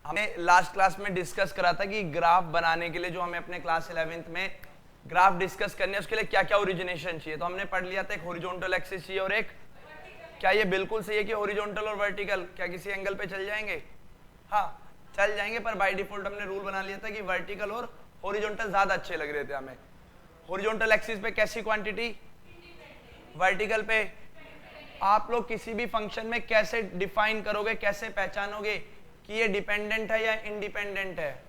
हमने last class में discuss करा था कि ग्राफ बनाने के लिए जो हमें अपने क्लास 11th में ग्राफ डिस्कस करने हैं उसके लिए क्या क्या ओरिजिनेशन चाहिए। तो हमने पढ़ लिया था एक हॉरिजॉन्टल एक्सिस चाहिए और एक, क्या ये बिल्कुल सही है कि हॉरिजॉन्टल और वर्टिकल क्या किसी एंगल पे चल जाएंगे? हाँ चल जाएंगे, पर बाय डिफॉल्ट हमने रूल बना लिया था कि वर्टिकल और हॉरिजॉन्टल ज्यादा अच्छे लग रहे थे हमें। हॉरिजॉन्टल एक्सिस पे कैसी क्वांटिटी? वर्टिकल पे। आप लोग किसी भी फंक्शन में कैसे डिफाइन करोगे, कैसे पहचानोगे कि ये डिपेंडेंट है या इंडिपेंडेंट है?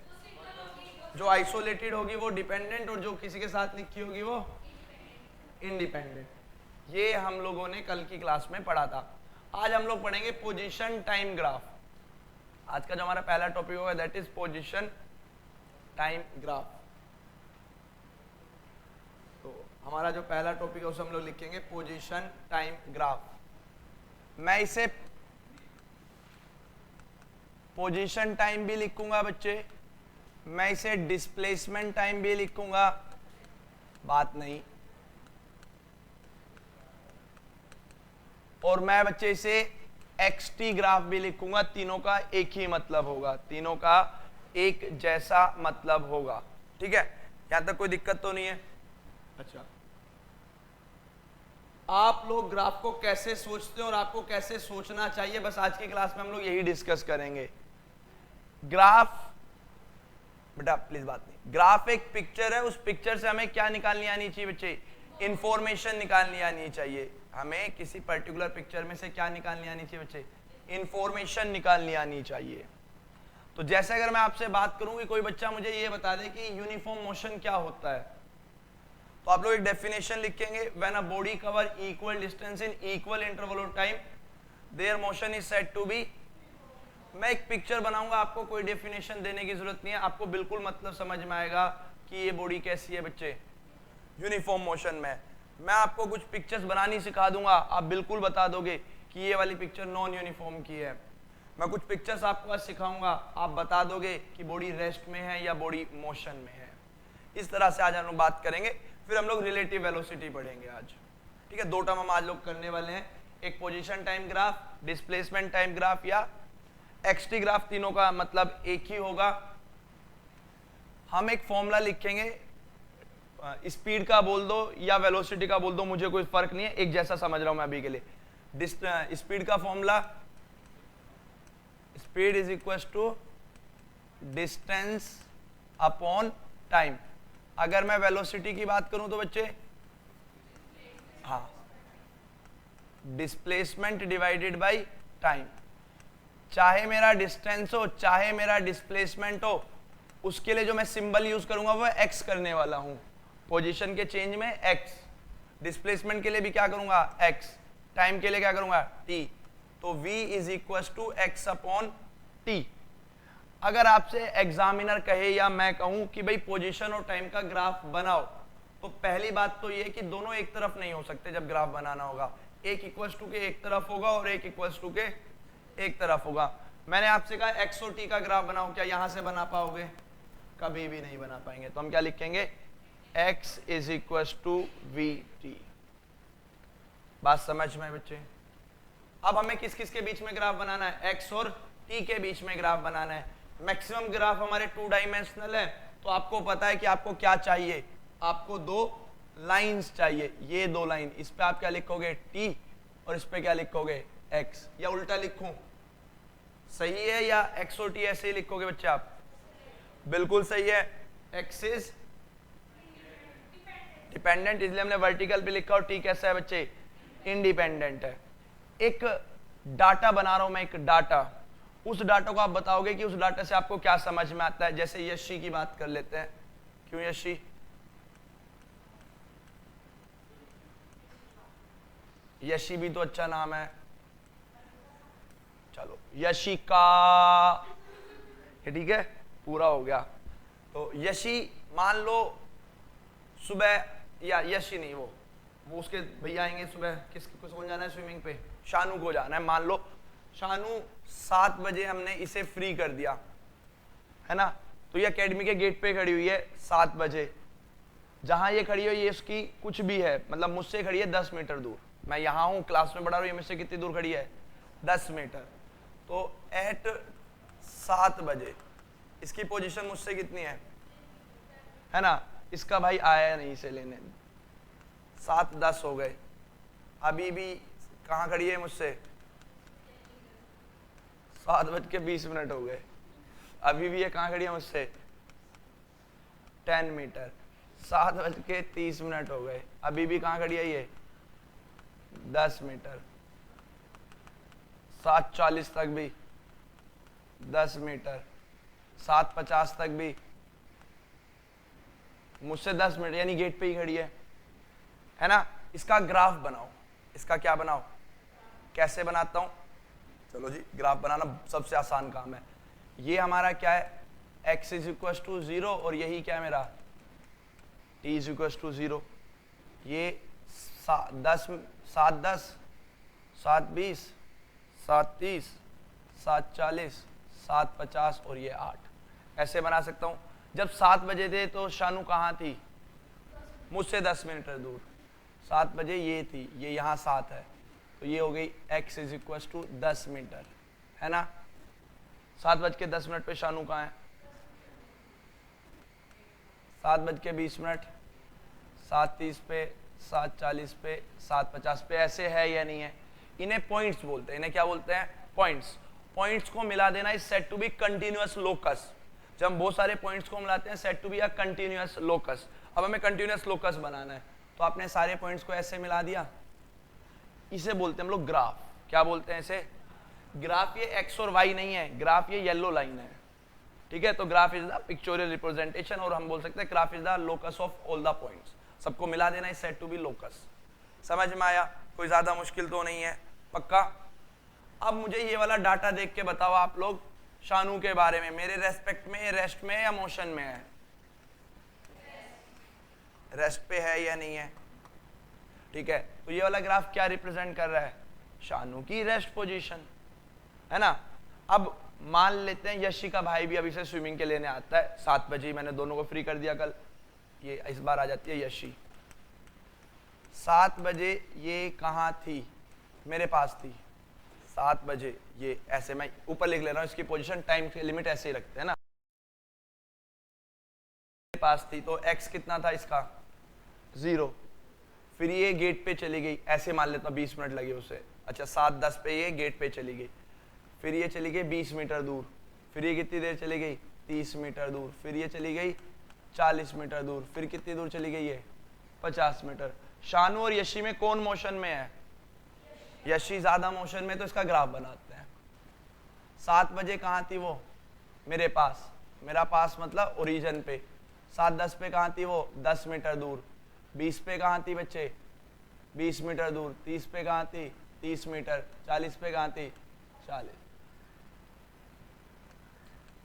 जो आइसोलेटेड होगी वो डिपेंडेंट और जो किसी के साथ लिखी होगी वो इंडिपेंडेंट। ये हम लोगों ने कल की क्लास में पढ़ा था। आज हम लोग पढ़ेंगे पोजीशन टाइम ग्राफ। आज का जो हमारा पहला टॉपिक होगा that is position time graph. तो हमारा जो पहला टॉपिक है उसे हम लोग लिखेंगे पोजीशन टाइम ग्राफ। मैं इसे पोजीशन टाइम भी लिखूंगा बच्चे, मैं इसे डिस्प्लेसमेंट टाइम भी लिखूंगा, बात नहीं, और मैं बच्चे इसे एक्सटी ग्राफ भी लिखूंगा। तीनों का एक ही मतलब होगा, तीनों का एक जैसा मतलब होगा। ठीक है, यहां तक कोई दिक्कत तो नहीं है? अच्छा, आप लोग ग्राफ को कैसे सोचते हैं और आपको कैसे सोचना चाहिए, बस आज की क्लास में हम लोग यही डिस्कस करेंगे। ग्राफ बेटा प्लीज बात नहीं, ग्राफ एक पिक्चर है, उस पिक्चर से हमें क्या निकालनी आनी चाहिए बच्चे? इंफॉर्मेशन निकालनी आनी चाहिए। हमें किसी पर्टिकुलर पिक्चर में से क्या निकालनी आनी चाहिए बच्चे? इंफॉर्मेशन निकालनी आनी चाहिए। तो जैसे अगर मैं आपसे बात करूं कि कोई बच्चा मुझे ये बता दे कि यूनिफॉर्म मोशन क्या होता है, तो आप लोग एक डेफिनेशन लिखेंगे, when a body cover equal distance in equal interval of time their motion is said to be. मैं एक पिक्चर बनाऊंगा, आपको कोई डेफिनेशन देने की जरूरत नहीं है, आपको बिल्कुल मतलब समझ में आएगा कि ये बॉडी कैसी है बच्चे यूनिफॉर्म मोशन में। मैं आपको कुछ पिक्चर्स बनानी सिखा दूंगा, आप बिल्कुल बता दोगे कि ये वाली पिक्चर नॉन यूनिफॉर्म की है। मैं कुछ पिक्चर्स आपको आज सिखाऊंगा, आप बता दोगे कि बॉडी रेस्ट में है या बॉडी मोशन में है। इस तरह से आज हम लोग बात करेंगे। फिर हम लोग रिलेटिव वेलोसिटी पढ़ेंगे आज। ठीक है, दो टर्म हम आज लोग करने वाले हैं, एक position time graph, displacement time graph या एक्सटी ग्राफ। तीनों का मतलब एक ही होगा। हम एक फॉर्मूला लिखेंगे, स्पीड का बोल दो या वेलोसिटी का बोल दो, मुझे कोई फर्क नहीं है, एक जैसा समझ रहा हूं मैं अभी के लिए। स्पीड का formula, speed is equal to distance upon time. अगर मैं वेलोसिटी की बात करूं तो बच्चे, हाँ, डिस्प्लेसमेंट डिवाइडेड बाय टाइम। चाहे मेरा डिस्टेंस हो चाहे मेरा डिस्प्लेसमेंट हो, उसके लिए जो मैं सिंबल यूज करूंगा वो एक्स करने वाला हूं। पोजीशन के चेंज में एक्स, डिस्प्लेसमेंट के लिए भी क्या करूंगा? एक्स, टाइम के लिए क्या करूंगा? टी। तो v is equal to X upon T. अगर आपसे एग्जामिनर कहे या मैं कहूं कि भाई पोजीशन और टाइम का ग्राफ बनाओ, तो पहली बात तो ये कि दोनों एक तरफ नहीं हो सकते। जब ग्राफ बनाना होगा, एक इक्वल टू के एक तरफ होगा और एक इक्वल टू के एक तरफ होगा। मैंने आपसे कहा एक्स और टी का ग्राफ बनाओ, क्या यहां से बना पाओगे? कभी भी नहीं बना पाएंगे। तो हम क्या लिखेंगे? x is equal to V T. बात समझ में बच्चे? अब हमें किस किस के बीच में ग्राफ बनाना है? x और t के बीच में ग्राफ बनाना है। मैक्सिमम ग्राफ हमारे 2 डायमेंशनल है, तो आपको पता है कि आपको क्या चाहिए, आपको दो लाइंस चाहिए। ये दो लाइन, इस पे आप क्या लिखोगे? t, और इस पे क्या लिखोगे? x। या उल्टा लिखूं, सही है? या x और t ऐसे ही लिखोगे बच्चे आप? बिल्कुल सही है। x इज डिपेंडेंट, इसलिए हमने वर्टिकल पे लिखा, और t कैसा है बच्चे? इंडिपेंडेंट है। एक डाटा बना रहा हूं मैं, एक डाटा, उस डाटा को आप बताओगे कि उस डाटा से आपको क्या समझ में आता है। जैसे यशी की बात कर लेते हैं। क्यों यशी? यशी भी तो अच्छा नाम है। चलो यशिका, ठीक है, पूरा हो गया। तो यशी, मान लो सुबह, या यशी नहीं, वो उसके भैया आएंगे सुबह, किसको कौन जाना है स्विमिंग पे? शानू को जाना है। मान लो शानू 7 बजे हमने इसे फ्री कर दिया, है ना, तो ये एकेडमी के गेट पे खड़ी हुई है 7 बजे। जहां ये खड़ी हुई है ये उसकी कुछ भी है, मतलब मुझसे खड़ी है 10 मीटर दूर। मैं यहाँ हूँ, क्लास में पढ़ा रहा हूँ, ये मुझसे कितनी दूर खड़ी है? 10 मीटर। तो एट 7 बजे, इसकी पोजीशन मुझसे कितनी है ना, इसका भाई आया नहीं इसे लेने, 7:10 हो गए, अभी भी कहाँ खड़ी है मुझसे, 7:20 हो गए, अभी भी ये कहाँ खड़ी है मुझसे, 10 मीटर, 7:30 हो गए, अभी भी कहाँ खड़ी है ये, 10 मीटर, 7:40 तक भी 10 मीटर, 7:50 तक भी मुझसे 10 मिनट, यानी गेट पे ही खड़ी है ना। इसका ग्राफ बनाओ, इसका क्या बनाओ, कैसे बनाता हूं, चलो जी, ग्राफ बनाना सबसे आसान काम है। ये हमारा क्या है, x = 0 और यही क्या है मेरा, t = 0। ये 7:10, 7:20, 7:30, 7:40, 7:50 और ये 8, ऐसे बना सकता हूं। जब 7 बजे थे तो शानू कहाँ थी, मुझसे 10 मीटर दूर, 7 बजे ये थी, ये यहाँ 7 है, तो ये हो गई x = 10 मीटर, है ना। 7:10 पे शानू कहाँ है, 7:20, 7:30 पे, 7:40 पे, 7:50 पे, ऐसे है या नहीं है। इन्हें पॉइंट्स बोलते हैं, इन्हें क्या बोलते हैं, पॉइंट्स। पॉइंट्स को मिला देना is said to be continuous locus. जब हम बहुत सारे पॉइंट्स को मिलाते हैं, said to be a continuous locus. अब हमें कंटिन्यूअस लोकस बनाना है, तो आपने सारे पॉइंट्स को ऐसे मिला दिया, इसे बोलते हैं हम लोग ग्राफ। क्या बोलते हैं इसे, ग्राफ। ये एक्स और वाई नहीं है, ग्राफ ये येलो लाइन है, ठीक है। तो graph is the pictorial representation, और हम बोल सकते हैं graph is the locus of all the points. सबको मिला देना is said to be locus. समझ में आया, कोई ज्यादा मुश्किल तो नहीं है, पक्का। अब मुझे ये वाला डाटा देख के बताओ आप लोग शानू के बारे में, मेरे रेस्पेक्ट में, रेस्ट में या मोशन में है, रेस्ट पे है या नहीं है, ठीक है। तो ये वाला ग्राफ क्या रिप्रेजेंट कर रहा है, शानू की रेस्ट पोजीशन, है ना। अब मान लेते हैं यशी का भाई भी अभी से स्विमिंग के लेने आता है, 7 बजे मैंने दोनों को फ्री कर दिया कल, ये इस बार आ जाती है यशी। 7 बजे ये कहाँ थी, मेरे पास थी, 7 बजे ये, ऐसे मैं ऊपर लिख ले रहा हूँ, इसकी पोजीशन टाइम की लिमिट ऐसे ही रखते हैं ना, मेरे पास थी। तो x कितना था इसका, 0। फिर ये गेट पे चली गई, ऐसे मान लेता हूँ 20 मिनट लगे उसे, अच्छा 7:10 पे ये गेट पे चली गई, फिर ये चली गई 20 मीटर दूर, फिर ये कितनी देर चली गई, 30 मीटर दूर, फिर ये चली गई 40 मीटर दूर, फिर कितनी दूर चली गई है, 50 मीटर। शानू और यशी में कौन मोशन में है, यशी ज्यादा मोशन में, तो इसका ग्राफ बनाते हैं। 7 बजे कहाँ थी वो, मेरे पास, मेरा पास मतलब ओरिजिन पे। 7:10 पे कहाँ थी वो, 10 मीटर दूर। 20 पे कहाँ थी बच्चे, 20 मीटर दूर। 30 पे कहाँ थी, 30 मीटर। 40 पे कहाँ थी, 40।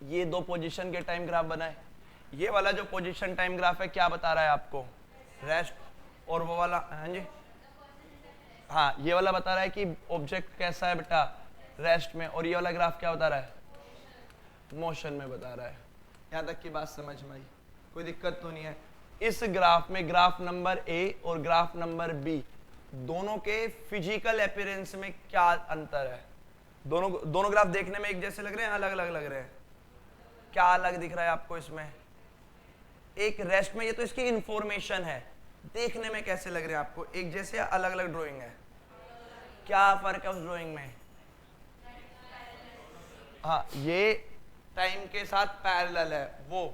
ये दो पोजीशन के टाइम ग्राफ बनाए। ये वाला जो पोजीशन टाइम ग्राफ है क्या बता रहा है आपको, रेस्ट। और वो वाला, हाँ जी, हाँ, ये वाला बता रहा है कि ऑब्जेक्ट कैसा है बेटा, रेस्ट में। और ये वाला ग्राफ क्या बता रहा है, मोशन में बता रहा है। यहाँ तक की बात समझ में आई, कोई दिक्कत तो नहीं है। इस ग्राफ में ग्राफ नंबर ए और ग्राफ नंबर बी दोनों के फिजिकल अपीयरेंस में क्या अंतर है, दोनों ग्राफ देखने में एक जैसे लग रहे हैं, अलग अलग लग रहे हैं। क्या अलग दिख रहा है आपको इसमें, एक रेस्ट में, ये तो इसकी इंफॉर्मेशन है, देखने में कैसे लग रहे हैं आपको, एक जैसे या अलग अलग ड्राइंग है, क्या फर्क है उस ड्राइंग में। हाँ, ये टाइम के साथ पैरेलल है, वो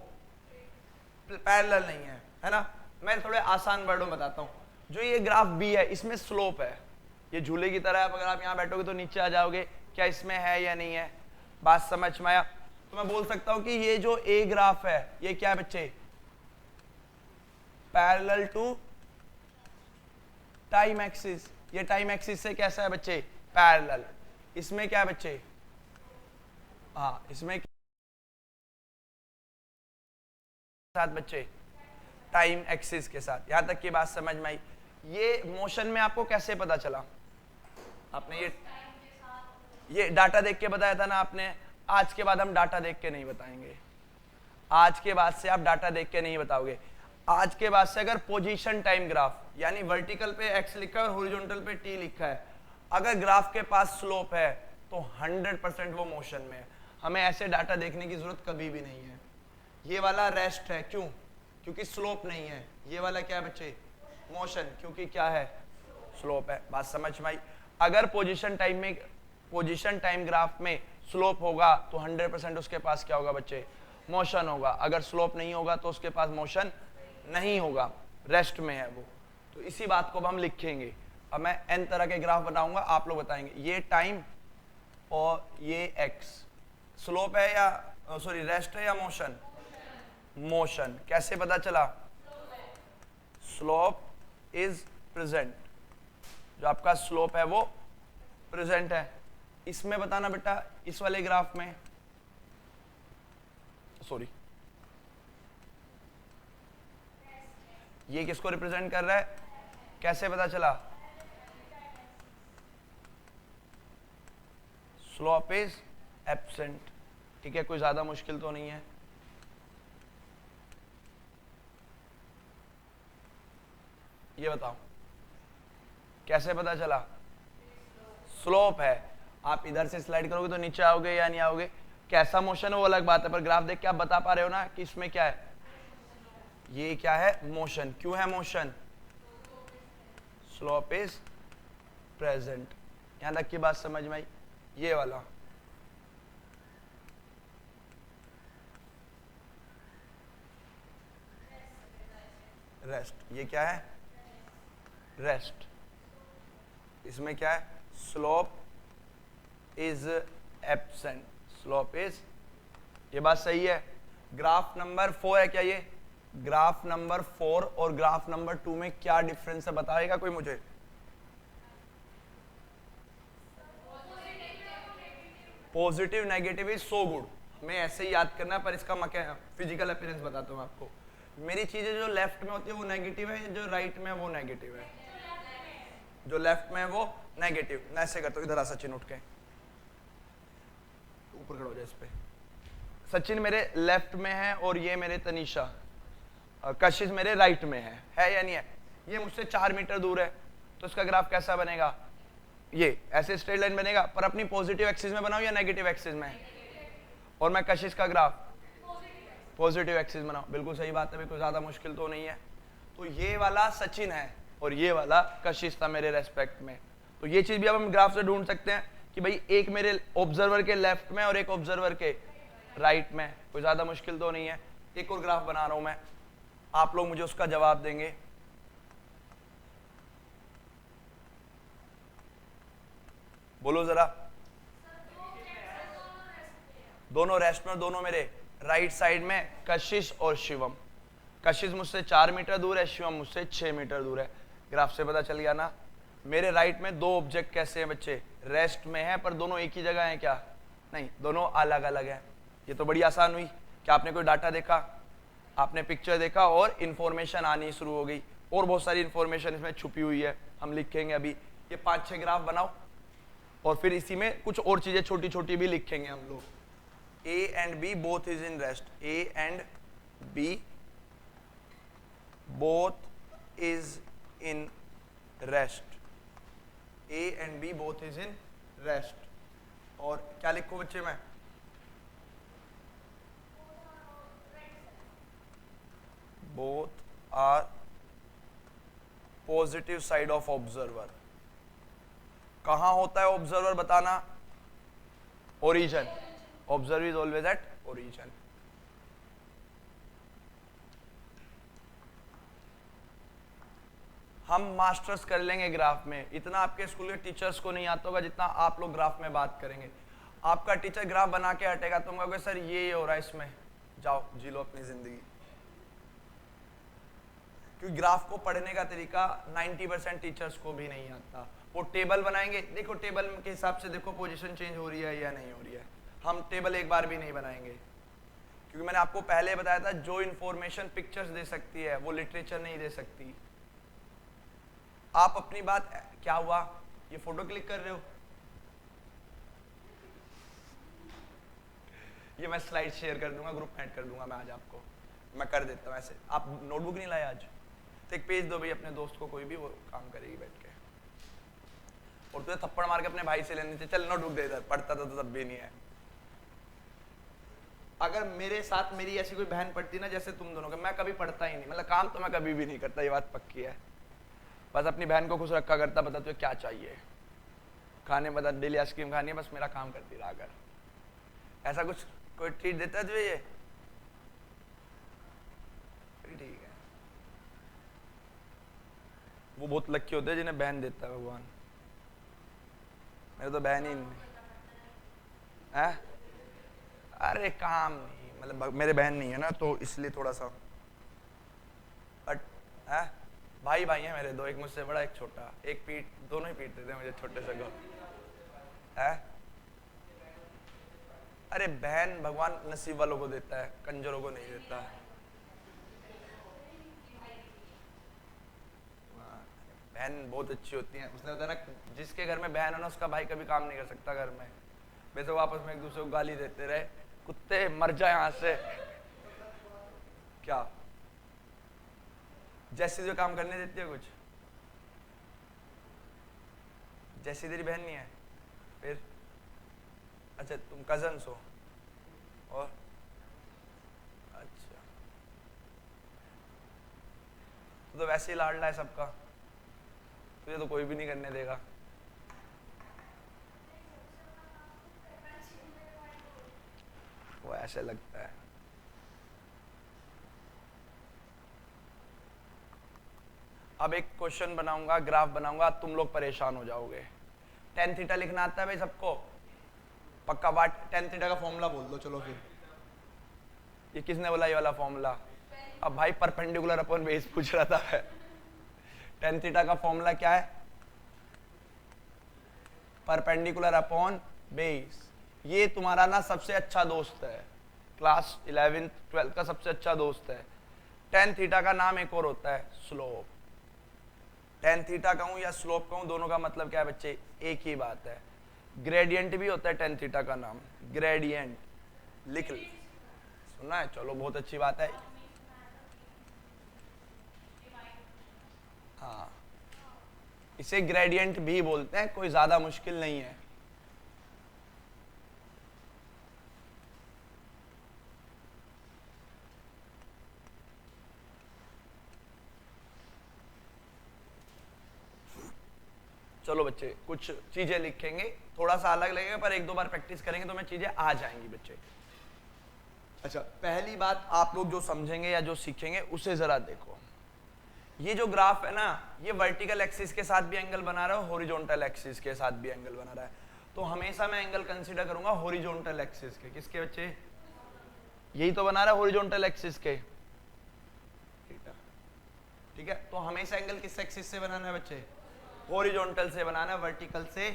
पैरेलल नहीं है ना। मैं थोड़े आसान वर्डों में बताता हूँ। जो ये ग्राफ बी है, इसमें स्लोप है, ये झूले की तरह है, अगर आप यहाँ बैठोगे तो नीचे आ जाओगे, क्या इसमें है या नहीं है, बात समझ में आया। तो मैं बोल सकता हूँ कि ये जो ए ग्राफ है, ये क्या है बच्चे, पैरेलल टू टाइम एक्सिस। ये टाइम एक्सिस से कैसा है बच्चे, पैरेलल। इसमें क्या है बच्चे, हाँ, इसमें साथ बच्चे टाइम एक्सिस के साथ। यहां तक की बात समझ में आई। ये मोशन में आपको कैसे पता चला, आपने ये डाटा देख के बताया था ना आपने। आज के बाद हम डाटा देख के नहीं बताएंगे, आज के बाद से आप डाटा देख के नहीं बताओगे। आज के बाद से अगर पोजीशन टाइम ग्राफ, यानी वर्टिकल पे एक्स लिखा है और हॉरिजॉन्टल पे टी लिखा है, अगर ग्राफ के पास स्लोप है तो 100% वो मोशन में है। हमें ऐसे डाटा देखने की जरूरत कभी भी नहीं है। ये वाला रेस्ट है, क्यों? क्योंकि स्लोप नहीं है। ये वाला क्या है बच्चे? मोशन, क्योंकि क्या है? स्लोप है। बात समझ में आई? अगर पोजीशन टाइम ग्राफ में स्लोप होगा तो 100% उसके पास क्या होगा बच्चे? मोशन होगा। अगर स्लोप नहीं होगा तो उसके पास मोशन नहीं होगा, रेस्ट में है वो। तो इसी बात को अब हम लिखेंगे। अब मैं n तरह के ग्राफ बनाऊंगा, आप लोग बताएंगे ये टाइम और ये x स्लोप है या सॉरी रेस्ट है या मोशन? मोशन। कैसे पता चला? Slope is present. जो आपका स्लोप है वो प्रेजेंट है। इसमें बताना बेटा, इस वाले ग्राफ में, सॉरी ये किसको रिप्रेजेंट कर रहा है? कैसे पता चला? Slope is absent. ठीक है, कोई ज्यादा मुश्किल तो नहीं है। ये बताओ कैसे पता चला? स्लोप है। आप इधर से स्लाइड करोगे तो नीचे आओगे या नहीं आओगे? कैसा मोशन है वो अलग बात है, पर ग्राफ देख के आप बता पा रहे हो ना कि इसमें क्या है? ये क्या है? मोशन। क्यों है मोशन? Slope is present. यहां तक की बात समझ में आई? ये वाला रेस्ट। ये क्या है? रेस्ट। इसमें क्या है? Slope is absent. Slope is, ये बात सही है। ग्राफ नंबर 4 है क्या ये? ग्राफ नंबर 4 और ग्राफ नंबर 2 में क्या डिफरेंस है बताएगा कोई मुझे? Positive negative is so good. हमें ऐसे ही याद करना है, पर इसका फिजिकल अपीयरेंस बताता हूँ आपको। मेरी चीजें जो लेफ्ट में होती है वो नेगेटिव है, जो राइट में है वो नेगेटिव है। जो लेफ्ट में है वो नेगेटिव। मैं ऐसे करता हूँ, इधर आ सचिन उठ के, ऊपर खड़ा हो जाए इस पे। सचिन मेरे लेफ्ट में है और ये मेरे तनीषा कशिश मेरे राइट में है या नहीं है? ये मुझसे 4 मीटर दूर है, तो इसका ग्राफ कैसा बनेगा? ये ऐसे स्ट्रेट लाइन बनेगा, पर अपनी पॉजिटिव एक्सिस में बनाओ या नेगेटिव एक्सिस में? और मैं कशिश का ग्राफ पॉजिटिव एक्सिस बनाओ। बिल्कुल सही बात है, बिल्कुल ज्यादा मुश्किल तो नहीं है। तो ये वाला सचिन है और ये वाला कशिश था मेरे रेस्पेक्ट में। तो ये चीज भी अब हम ग्राफ से ढूंढ सकते हैं कि भाई एक मेरे ऑब्जर्वर के लेफ्ट में और एक ऑब्जर्वर के राइट में। कोई ज्यादा मुश्किल तो नहीं है। एक और ग्राफ बना रहा हूं मैं, आप लोग मुझे उसका जवाब देंगे। बोलो जरा। दोनों रेस्ट में, दोनों मेरे राइट साइड में कशिश और शिवम। कशिश मुझसे 4 मीटर दूर है, शिवम मुझसे 6 मीटर दूर है। ग्राफ से पता चल गया ना? मेरे राइट में 2 ऑब्जेक्ट कैसे हैं बच्चे? रेस्ट में है, पर दोनों एक ही जगह हैं क्या? नहीं, दोनों अलग अलग हैं। ये तो बड़ी आसान हुई। क्या आपने कोई डाटा देखा, आपने पिक्चर देखा और इंफॉर्मेशन आनी शुरू हो गई। और बहुत सारी इंफॉर्मेशन इसमें छुपी हुई है, हम लिखेंगे अभी। ये 5-6 ग्राफ बनाओ और फिर इसी में कुछ और चीजें छोटी छोटी भी लिखेंगे हम लोग। A and B both is in rest. A and B both is in rest. A and B both is in rest. और क्या लिखूं बच्चे मैं? Both are positive side of observer. कहां होता है ऑब्जर्वर बताना? Origin. Observe is always at origin. हम मास्टर्स कर लेंगे ग्राफ में। इतना आपके स्कूल के टीचर्स को नहीं आता होगा जितना आप लोग ग्राफ में बात करेंगे। आपका टीचर ग्राफ बना के हटेगा, तुम कहोगे सर ये हो रहा है इसमें, जाओ जी लो अपनी जिंदगी। क्योंकि ग्राफ को पढ़ने का तरीका 90% टीचर्स को भी नहीं आता। वो टेबल बनाएंगे, देखो टेबल के हिसाब से देखो पोजीशन चेंज हो रही है या नहीं हो रही है। हम टेबल एक बार भी नहीं बनाएंगे, क्योंकि मैंने आपको पहले बताया था जो इंफॉर्मेशन पिक्चर्स दे सकती है वो लिटरेचर नहीं दे सकती। आप अपनी बात, क्या हुआ? ये फोटो क्लिक कर रहे हो? ये मैं स्लाइड शेयर कर दूंगा, ग्रुप में ऐड कर दूंगा मैं आज आपको। मैं कर देता हूँ ऐसे। आप नोटबुक नहीं लाए आज? तो एक पेज दो भाई अपने दोस्त को, कोई भी, वो काम करेगी बैठ के। और तुझे थप्पड़ मार के अपने भाई से लेने से, चल नोटबुक दे इधर, पढ़ता था तो तब भी नहीं है। अगर मेरे साथ मेरी ऐसी कोई बहन पढ़ती ना जैसे तुम दोनों का, मैं कभी पढ़ता ही नहीं, मतलब काम तो मैं कभी भी नहीं करता, ये बात पक्की है। बस अपनी बहन को खुश रखा करता, बता तुझे क्या चाहिए खाने, बता डेली आइसक्रीम खानी है, बस मेरा काम करती रहा कर। ऐसा कुछ कोई ट्रीट देता है तुझे? ये ठीक है, वो बहुत लक्की होते हैं जिन्हें बहन देता है भगवान। मेरे तो बहन ही नहीं है। अरे काम नहीं, मतलब मेरे बहन नहीं है ना, तो इसलिए थोड़ा सा। बट है भाई भाई है मेरे दो, एक मुझसे बड़ा एक छोटा, एक पीट, दोनों ही पीट देते हैं मुझे छोटे से को है। अरे बहन भगवान नसीब वालों को देता है, कंजरों को नहीं देता। बहन बहुत अच्छी होती है। उसने बताया ना जिसके घर में बहन है ना उसका भाई कभी काम नहीं कर सकता घर में। वैसे वो आपस में एक दूसरे को गाली देते रहे, कुत्ते मर जाए यहाँ से। क्या जैसी जो काम करने देती है कुछ? जैसी तेरी बहन नहीं है फिर? अच्छा तुम कजन्स हो? और अच्छा तो वैसे ही लाडला है सबका, तुझे तो कोई भी नहीं करने देगा। वो ऐसे लगता है। अब एक क्वेश्चन बनाऊंगा, ग्राफ बनाऊंगा, तुम लोग परेशान हो जाओगे। टेन थीटा लिखना आता है भाई सबको? पक्का बात। टेन थीटा का फॉर्मूला बोल दो चलो फिर। ये किसने बोला ये वाला फॉर्मूला? अब भाई परपेंडिकुलर अपॉन बेस पूछ रहा था। टेन थीटा का फॉर्मूला क्या है? Perpendicular upon base. ये तुम्हारा ना सबसे अच्छा दोस्त है, क्लास 11th 12th का सबसे अच्छा दोस्त है। टेन थीटा का नाम एक और होता है स्लोप। टेन थीटा कहूं या स्लोप कहूं, दोनों का मतलब क्या है बच्चे? एक ही बात है। ग्रेडियंट भी होता है टेन थीटा का नाम, ग्रेडियंट। लिख सुनना है? चलो बहुत अच्छी बात है। हाँ इसे ग्रेडियंट भी बोलते हैं, कोई ज्यादा मुश्किल नहीं है। चलो बच्चे कुछ चीजें लिखेंगे, थोड़ा सा अलग लगेगा पर एक दो बार प्रैक्टिस करेंगे तो मैं चीजें आ जाएंगी बच्चे। अच्छा पहली बात आप लोग जो समझेंगे या जो सीखेंगे उसे जरा देखो। ये जो ग्राफ है ना, ये वर्टिकल एक्सिस के साथ भी एंगल बना रहा है, हॉरिजॉन्टल एक्सिस के साथ भी एंगल बना रहा है। तो हमेशा मैं एंगल कंसीडर करूंगा हॉरिजॉन्टल एक्सिस के। किसके बच्चे? यही तो बना रहा है हॉरिजॉन्टल एक्सिस के। ठीक है, तो हमेशा एंगल किस एक्सिस से बनाना है बच्चे? हॉरिजॉन्टल से बनाना, वर्टिकल से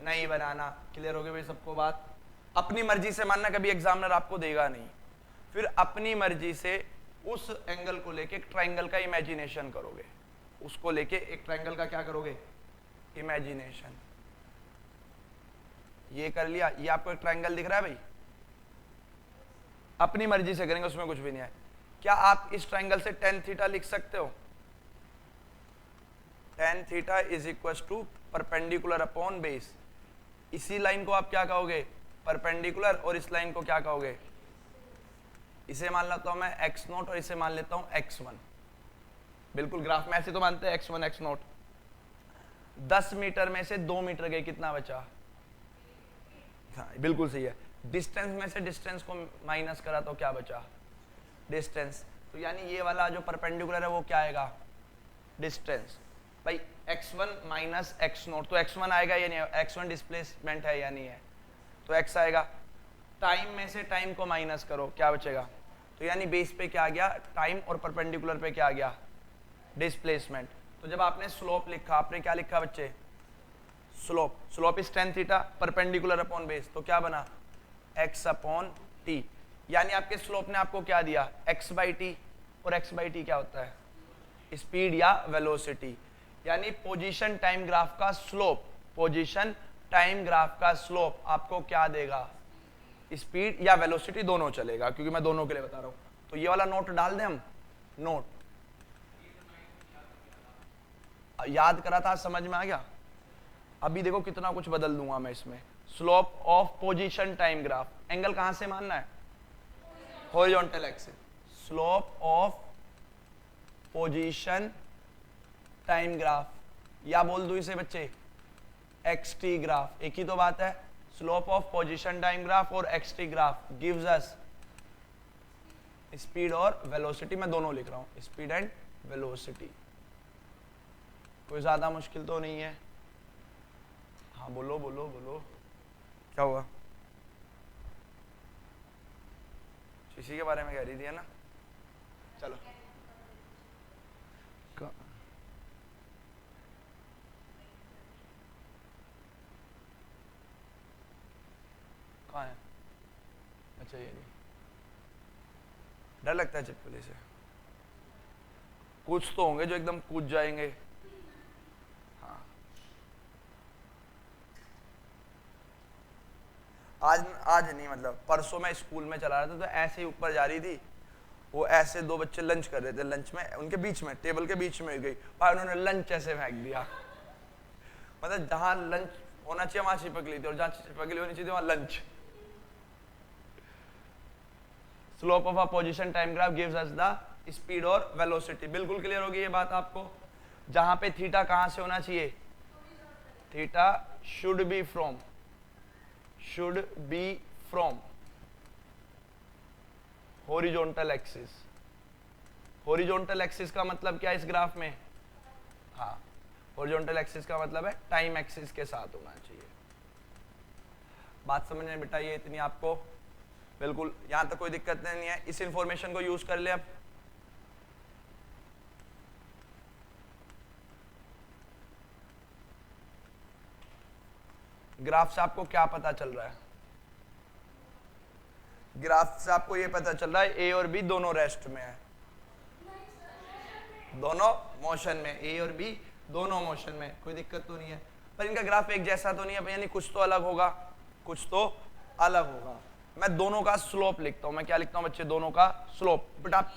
नहीं बनाना। क्लियर हो गया भाई सबको बात? अपनी मर्जी से मानना, कभी एग्जामिनर आपको देगा नहीं। फिर अपनी मर्जी से उस एंगल को लेके एक ट्रायंगल का इमेजिनेशन करोगे। उसको लेके एक ट्रायंगल का क्या करोगे? इमेजिनेशन। ये कर लिया, ये आपको एक ट्रायंगल दिख रहा है भाई? अपनी मर्जी से करेंगे, उसमें कुछ भी नहीं है। क्या आप इस ट्रायंगल से टेन थीटा लिख सकते हो? Tan theta is equal to perpendicular upon base. इसी लाइन को आप क्या कहोगे? परपेंडिकुलर। और इस लाइन को क्या कहोगे? इसे मान लेता हूं मैं x0 और इसे मान लेता हूं x1। बिल्कुल ग्राफ में ऐसे तो मानते हैं x1 x0। 10 मीटर में से 2 मीटर गए, कितना बचा? हाँ बिल्कुल सही है। डिस्टेंस में से डिस्टेंस को माइनस करा तो क्या बचा? डिस्टेंस। तो यानी ये वाला जो परपेंडिकुलर है वो क्या आएगा? डिस्टेंस। भाई x1 माइनस x0, तो x1 आएगा या नहीं? x1 डिस्प्लेसमेंट है या नहीं है? तो x आएगा। टाइम में से टाइम को माइनस करो, क्या बचेगा? तो यानी बेस पे क्या आ गया? टाइम। और परपेंडिकुलर पे क्या आ गया? डिस्प्लेसमेंट। तो जब आपने स्लोप लिखा, आपने क्या लिखा बच्चे? Slope. Slope is tan theta perpendicular upon base, तो क्या बना? x upon T. यानी आपके स्लोप ने आपको क्या दिया? x by T. और x बाई टी क्या होता है? स्पीड या वेलोसिटी। यानी पोजीशन टाइम ग्राफ का स्लोप, पोजीशन टाइम ग्राफ का स्लोप आपको क्या देगा? स्पीड या वेलोसिटी, दोनों चलेगा क्योंकि मैं दोनों के लिए बता रहा हूं। तो ये वाला नोट डाल दें हम। नोट याद करा था, समझ में आ गया? अभी देखो कितना कुछ बदल दूंगा मैं इसमें। Slope of position time graph. Angle कहां से मानना है? Horizontal axis, slope of position time graph, या बोल दूं इसे बच्चे एक्स टी ग्राफ, एक ही तो बात है। Slope of position time graph और x t graph gives us speed और वेलोसिटी, मैं दोनों लिख रहा हूं, स्पीड एंड वेलोसिटी। कोई ज्यादा मुश्किल तो नहीं है? हाँ बोलो बोलो बोलो, क्या हुआ? इसी के बारे में कह रही थी है ना? चलो कहाँ है? अच्छा ये नहीं, डर लगता है चिपकली से। कुछ तो होंगे जो एकदम कूद जाएंगे। हाँ आज नहीं, मतलब परसों मैं स्कूल में चला रहा था तो ऐसे ही ऊपर जा रही थी, वो ऐसे दो बच्चे लंच कर रहे थे, लंच में उनके बीच में टेबल के बीच में गई और उन्होंने लंच ऐसे फेंक दिया। मतलब जहां लंच होना चाहिए वहां चिपक ली थी और जहां चिपक ली होनी चाहिए वहां lunch. Slope of a position time graph gives us the speed और वेलोसिटी। बिल्कुल क्लियर होगी ये बात आपको? जहां पे थीटा कहां से होना चाहिए? Theta should be from horizontal axis. Horizontal axis का मतलब क्या है इस ग्राफ में? हाँ, हॉरिजॉन्टल एक्सिस का मतलब है टाइम एक्सिस के साथ होना चाहिए। बात समझ में बेटा ये इतनी आपको? बिल्कुल, यहां तक कोई दिक्कत नहीं है। इस इंफॉर्मेशन को यूज कर ले। अब ग्राफ से आपको क्या पता चल रहा है? ग्राफ से आपको ये पता चल रहा है ए और बी दोनों रेस्ट में है, दोनों मोशन में, ए और बी दोनों मोशन में, कोई दिक्कत तो नहीं है। पर इनका ग्राफ एक जैसा तो नहीं है, यानी कुछ तो अलग होगा, कुछ तो अलग होगा। मैं दोनों का स्लोप लिखता हूं। मैं क्या लिखता हूं बच्चे? दोनों का स्लोप। बट आप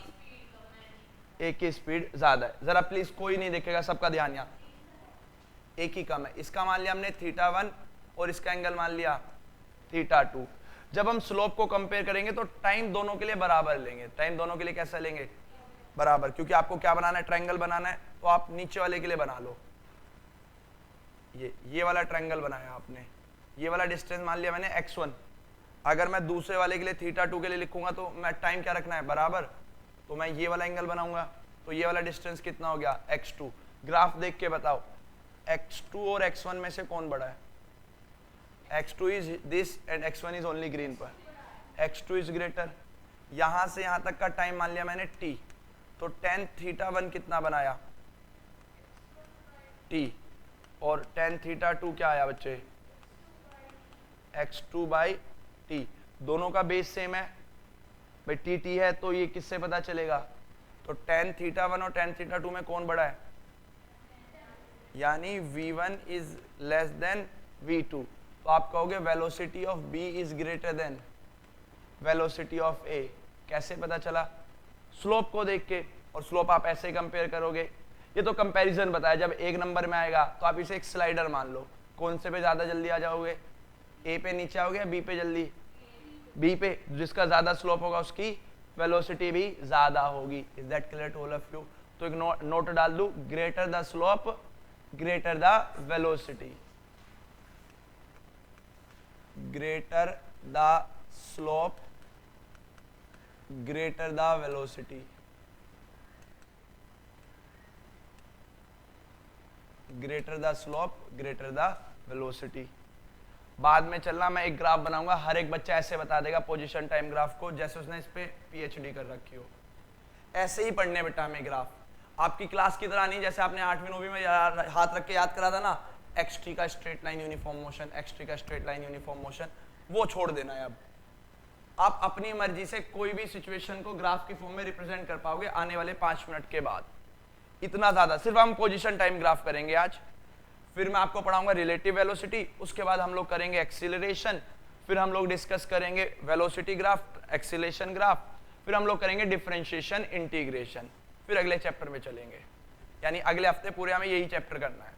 एक की स्पीड ज्यादा है, जरा प्लीज कोई नहीं देखेगा, सबका ध्यान यहाँ, एक ही कम है। इसका मान लिया हमने θ1 और इसका एंगल मान लिया θ2। जब हम स्लोप को कंपेयर करेंगे तो टाइम दोनों के लिए बराबर लेंगे। टाइम दोनों के लिए कैसा लेंगे? बराबर, क्योंकि आपको क्या बनाना है? ट्रायंगल बनाना है। तो आप नीचे वाले के लिए बना लो, ये वाला ट्रायंगल बनाया आपने, ये वाला डिस्टेंस मान लिया मैंने x1। अगर मैं दूसरे वाले के लिए θ2 के लिए लिखूंगा तो मैं टाइम क्या रखना है? बराबर। तो मैं ये वाला एंगल बनाऊंगा, तो ये वाला डिस्टेंस कितना हो गया? x2। ग्राफ देख के बताओ x2 और x1 में से कौन बड़ा है? x2 is this and x1 is only green पर, x2 इज ग्रेटर। यहां से यहां तक का टाइम मान लिया मैंने t, तो tan θ1 कितना बनाया? t। और tan θ2 क्या आया बच्चे? x2/t। दोनों का बेस सेम है भाई, t है, तो ये किससे पता चलेगा? तो tan θ1 और tan θ2 में कौन बड़ा है? यानी v1 is less than v2। तो आप कहोगे velocity of b is greater than velocity of a। कैसे पता चला? स्लोप को देख के। और स्लोप आप ऐसे कंपेयर करोगे, ये तो कंपैरिजन बताया। जब एक नंबर में आएगा तो आप इसे एक स्लाइडर मान लो। कौन से पे ज्यादा जल्दी आ जाओगे? a पे नीचे आओगे या b पे जल्दी? b पे। जिसका ज्यादा स्लोप होगा उसकी वेलोसिटी भी ज्यादा होगी। Is that clear to all of you? तो एक नोट डाल दू, greater the slope greater the velocity, greater the slope greater the velocity, greater the slope greater the velocity. बाद में चलना, मैं एक ग्राफ बनाऊंगा, हर एक बच्चा ऐसे बता देगा पोजीशन टाइम ग्राफ को जैसे उसने इस पे पीएचडी कर रखी हो। ऐसे ही पढ़ने बेटा हमें ग्राफ, आपकी क्लास की तरह नहीं जैसे आपने 8वीं 9वीं में हाथ रख के याद करा था ना, एक्स टी का straight line uniform motion, x T का स्ट्रेट लाइन यूनिफॉर्म मोशन, वो छोड़ देना है। अब आप अपनी मर्जी से कोई भी सिचुएशन को ग्राफ की फॉर्म में रिप्रेजेंट कर पाओगे आने वाले 5 मिनट के बाद। इतना ज्यादा सिर्फ हम पोजीशन टाइम ग्राफ करेंगे आज। फिर मैं आपको पढ़ाऊंगा रिलेटिव वेलोसिटी, उसके बाद हम लोग करेंगे एक्सीलरेशन, फिर हम लोग डिस्कस करेंगे वेलोसिटी ग्राफ, एक्सीलरेशन ग्राफ, फिर हम लोग करेंगे डिफरेंशिएशन, इंटीग्रेशन, फिर अगले चैप्टर में चलेंगे। यानी अगले हफ्ते पूरे हमें यही चैप्टर करना है।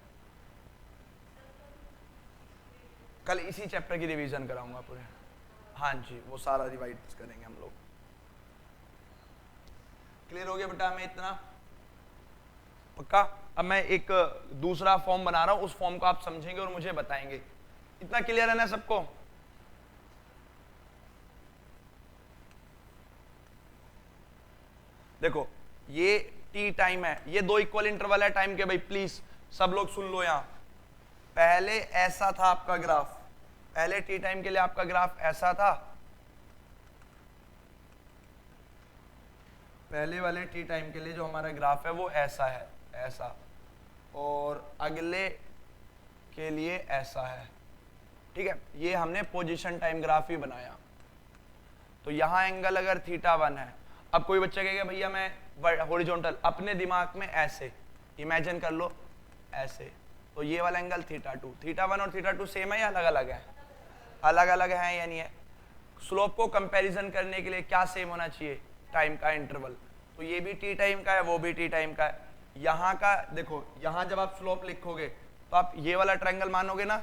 कल इसी चैप्टर की रिवीजन कराऊंगा पूरे। हाँ जी, वो सारा रिवाइज करेंगे हम लोग। क्लियर हो गया बेटा हमें इतना? पक्का? अब मैं एक दूसरा फॉर्म बना रहा हूं, उस फॉर्म को आप समझेंगे और मुझे बताएंगे। इतना क्लियर है ना सबको? देखो ये टी टाइम है, ये दो इक्वल इंटरवल है टाइम के भाई, प्लीज सब लोग सुन लो। यहां पहले ऐसा था आपका ग्राफ, पहले टी टाइम के लिए आपका ग्राफ ऐसा था, पहले वाले टी टाइम के लिए जो हमारा ग्राफ है वो ऐसा है, ऐसा, और अगले के लिए ऐसा है। ठीक है, ये हमने पोजीशन टाइम ग्राफ ही बनाया। तो यहां एंगल अगर θ1 है, अब कोई बच्चा कहेगा भैया मैं हॉरिजॉन्टल, अपने दिमाग में ऐसे इमेजिन कर लो, ऐसे, तो ये वाला एंगल θ2, θ1 और θ2 सेम है या अलग अलग है? अलग अलग है या नहीं है? स्लोप को कंपैरिजन करने के लिए क्या सेम होना चाहिए? टाइम का इंटरवल। तो ये भी टी टाइम का है, वो भी टी टाइम का है। यहाँ का देखो, यहाँ जब आप स्लोप लिखोगे तो आप ये वाला ट्रायंगल मानोगे ना,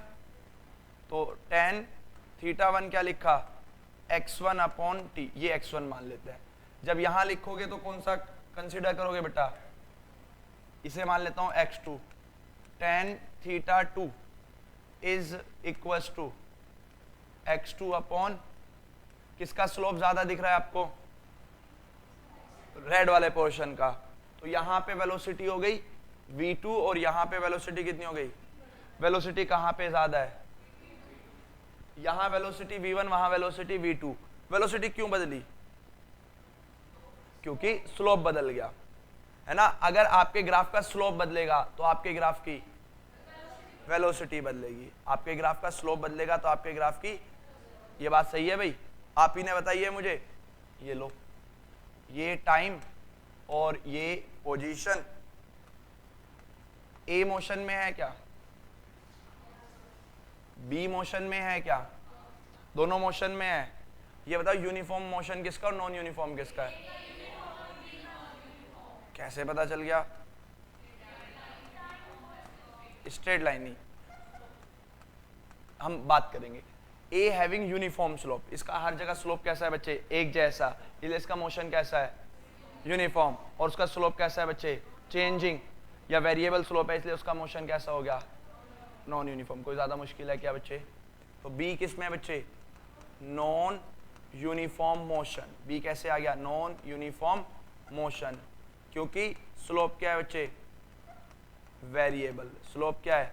तो tan θ1 क्या लिखा? x1 अपॉन टी, ये x1 मान लेते हैं। जब यहाँ लिखोगे तो कौन सा कंसीडर करोगे बेटा? इसे मान लेता हूँ x2, tan θ2 is equals to x2 upon, किसका स्लोप ज्यादा दिख रहा है आपको? रेड वाले पोर्शन का। तो यहाँ पे वेलोसिटी हो गई v2 और यहाँ पे वेलोसिटी कितनी हो गई? वेलोसिटी कहाँ पे ज्यादा है? यहाँ वेलोसिटी v1, वहां वेलोसिटी v2। वेलोसिटी क्यों बदली? क्योंकि स्लोप बदल गया, है ना। अगर आपके ग्राफ का स्लोप बदलेगा तो आपके ग्राफ की वेलोसिटी बदलेगी, आपके ग्राफ का स्लोप बदलेगा तो आपके ग्राफ की, ये बात सही है भाई? आप ही ने बताइए मुझे। ये लो, ये टाइम और ये पोजीशन, ए मोशन में है क्या? बी मोशन में है क्या? दोनों मोशन में है। ये बताओ यूनिफॉर्म मोशन किसका और नॉन यूनिफॉर्म किसका है? कैसे पता चल गया? स्ट्रेट लाइन ही हम बात करेंगे। ए हैविंग यूनिफॉर्म स्लोप, इसका हर जगह स्लोप कैसा है बच्चे? एक जैसा, इसलिए इसका मोशन कैसा है? यूनिफॉर्म। और उसका स्लोप कैसा है बच्चे? चेंजिंग या वेरिएबल स्लोप है, इसलिए उसका मोशन कैसा हो गया? Non uniform. कोई ज्यादा मुश्किल है क्या बच्चे? तो बी किस में है बच्चे? Non uniform motion. बी कैसे आ गया? नॉन यूनिफॉर्म मोशन, क्योंकि स्लोप क्या है बच्चे? वेरिएबल। स्लोप क्या है?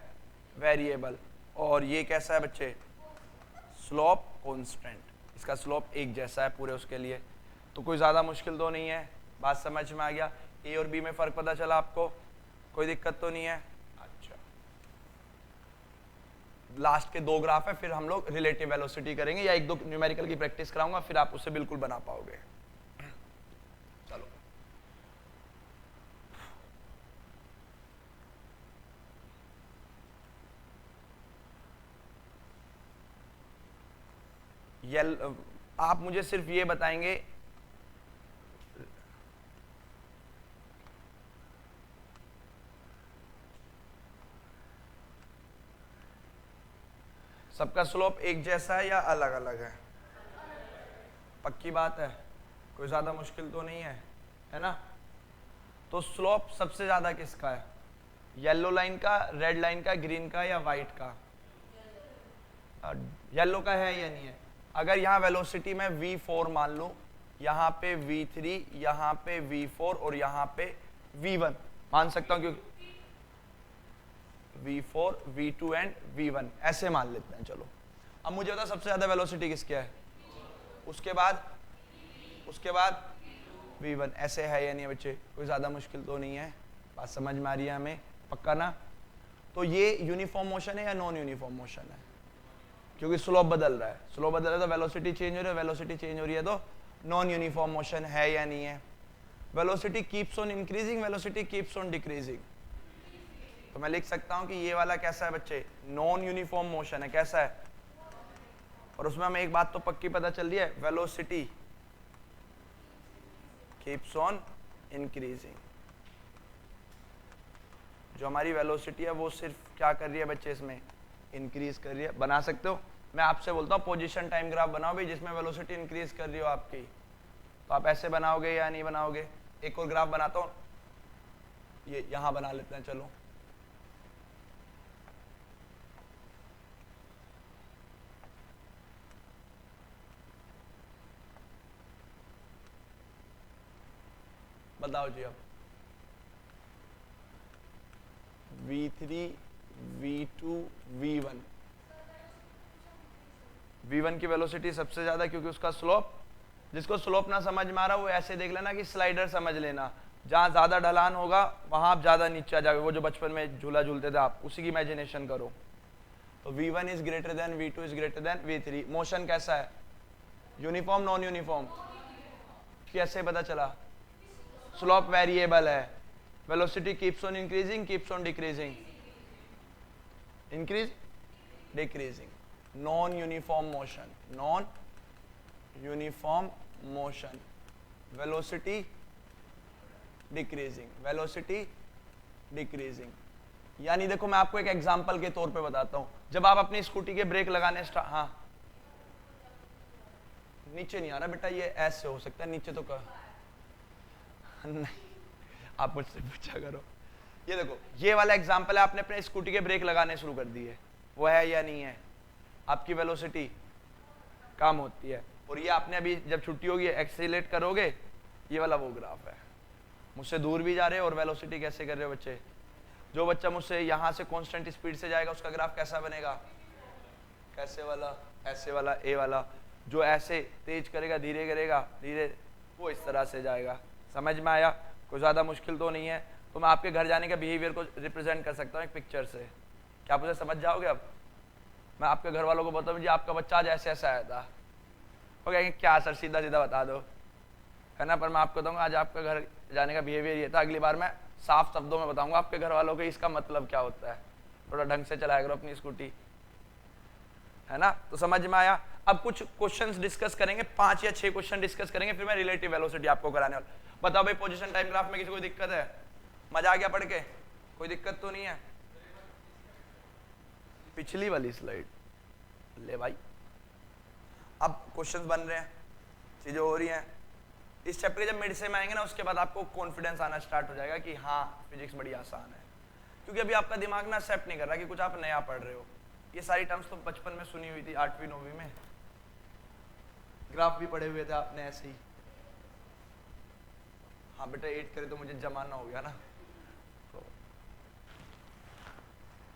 वेरिएबल। और ये कैसा है बच्चे? Slope constant. इसका स्लोप एक जैसा है पूरे उसके लिए। तो कोई ज्यादा मुश्किल तो नहीं है, बात समझ में आ गया? ए और बी में फर्क पता चला आपको? कोई दिक्कत तो नहीं है? अच्छा, लास्ट के दो ग्राफ है, फिर हम लोग रिलेटिव वेलोसिटी करेंगे या एक दो न्यूमेरिकल की प्रैक्टिस कराऊंगा, फिर आप उसे बिल्कुल बना पाओगे। चलो, आप मुझे सिर्फ ये बताएंगे, सबका स्लोप एक जैसा है या अलग अलग है? पक्की बात है? कोई ज्यादा मुश्किल तो नहीं है, है ना। तो स्लोप सबसे ज्यादा किसका है? येलो लाइन का, रेड लाइन का, ग्रीन का या व्हाइट का? येलो का है या नहीं है? अगर यहाँ वेलोसिटी में v4 मान लूं, यहाँ पे v3, यहाँ पे v4 और यहाँ पे v1 मान सकता हूं, क्योंकि v4, v2 एंड v1 ऐसे मान लेते हैं। चलो, अब मुझे बता सबसे ज्यादा वेलोसिटी किसकी है? उसके बाद v1। ऐसे है या नहीं बच्चे? कोई ज्यादा मुश्किल तो नहीं है, बात समझ में आ रही है हमें? पक्का ना? तो ये यूनिफॉर्म मोशन है या नॉन यूनिफॉर्म मोशन है? क्योंकि स्लोप बदल रहा है, स्लोप बदल रहा है तो वेलोसिटी चेंज हो रही है, वेलोसिटी चेंज हो रही है तो नॉन यूनिफॉर्म मोशन है या नहीं है? Velocity keeps on increasing, velocity keeps on decreasing. तो मैं लिख सकता हूं कि ये वाला कैसा है बच्चे? नॉन यूनिफॉर्म मोशन है। कैसा है? और उसमें हमें एक बात तो पक्की पता चल रही है, वेलोसिटी कीप्स ऑन इंक्रीजिंग। जो हमारी वेलोसिटी है वो सिर्फ क्या कर रही है बच्चे? इसमें इंक्रीज कर रही है। बना सकते हो? मैं आपसे बोलता हूँ पोजीशन टाइम ग्राफ बनाओ भाई, जिसमें वेलोसिटी इंक्रीज कर रही हो आपकी, तो आप ऐसे बनाओगे या नहीं बनाओगे? एक और ग्राफ बनाता हूं, ये यहां बना लेते हैं। चलो बताओ जी अब V3 V2 V1। V1 की वेलोसिटी सबसे ज्यादा क्योंकि उसका स्लोप, जिसको स्लोप ना समझ में आ रहा वो ऐसे देख लेना कि स्लाइडर समझ लेना, जहां ज्यादा ढलान होगा वहां आप ज्यादा नीचे आ जाओगे, वो जो बचपन में झूला झूलते थे आप, उसी की इमेजिनेशन करो। तो V1 is greater than V2 is greater than V3। Motion कैसा है, यूनिफॉर्म नॉन यूनिफॉर्म, कैसे पता चला, स्लोप वेरिएबल है, velocity keeps on increasing keeps on decreasing, increase decreasing, non uniform motion, non uniform motion, velocity decreasing, velocity decreasing. यानी देखो मैं आपको एक एग्जांपल के तौर पे बताता हूं, जब आप अपनी स्कूटी के ब्रेक लगाने हाँ नीचे नहीं आ रहा बेटा, ये ऐसे हो सकता है, नीचे तो नहीं, आप मुझसे पूछा करो। ये देखो ये वाला एग्जांपल है, आपने अपने स्कूटी के ब्रेक लगाने शुरू कर दिए, वो है या नहीं है, आपकी वेलोसिटी कम होती है। और ये आपने अभी जब छुट्टी होगी एक्सीलरेट करोगे, ये वाला वो ग्राफ है, मुझसे दूर भी जा रहे हो और वेलोसिटी कैसे कर रहे हो बच्चे। जो बच्चा मुझसे यहां से कांस्टेंट स्पीड से जाएगा उसका ग्राफ कैसा बनेगा, कैसे वाला, ऐसे वाला, ए वाला। जो ऐसे तेज करेगा धीरे करेगा धीरे, वो इस तरह से जाएगा। समझ में आया, कोई ज्यादा मुश्किल तो नहीं है। तो मैं आपके घर जाने के बिहेवियर को रिप्रेजेंट कर सकता हूँ एक पिक्चर से, क्या आप उसे समझ जाओगे। अब मैं आपके घर वालों को बताऊँ जी आपका बच्चा आज ऐसे ऐसा आया था, वो कहेंगे क्या सर सीधा सीधा बता दो, है ना। पर मैं आपको बताऊंगा आज आपका घर जाने का बिहेवियर ये था, अगली बार मैं साफ शब्दों में बताऊंगा आपके घर वालों को इसका मतलब क्या होता है। थोड़ा ढंग से चलाया करो अपनी स्कूटी, है ना। तो समझ में आया। अब कुछ क्वेश्चंस डिस्कस करेंगे, 5 या 6 क्वेश्चन डिस्कस करेंगे, फिर मैं रिलेटिव वेलोसिटी आपको कराने वाला। बताओ भाई पोजीशन टाइम ग्राफ में किसी कोई दिक्कत है, मजा आ गया पढ़ के, कोई दिक्कत तो नहीं है। पिछली वाली स्लाइड ले भाई, अब क्वेश्चंस बन रहे हैं, चीजें हो रही हैं। इस चैप्टर जब मिड से में आएंगे ना, उसके बाद आपको कॉन्फिडेंस आना स्टार्ट हो जाएगा कि हाँ फिजिक्स बड़ी आसान है, क्योंकि अभी आपका दिमाग ना एक्सेप्ट नहीं कर रहा कि कुछ आप नया पढ़ रहे हो। ये सारी टर्म्स तो बचपन में सुनी हुई थी, 8वीं 9वीं में ग्राफ भी पढ़े हुए थे आपने ऐसे ही। हाँ बेटा 8 करे तो मुझे जमाना हो गया ना, तो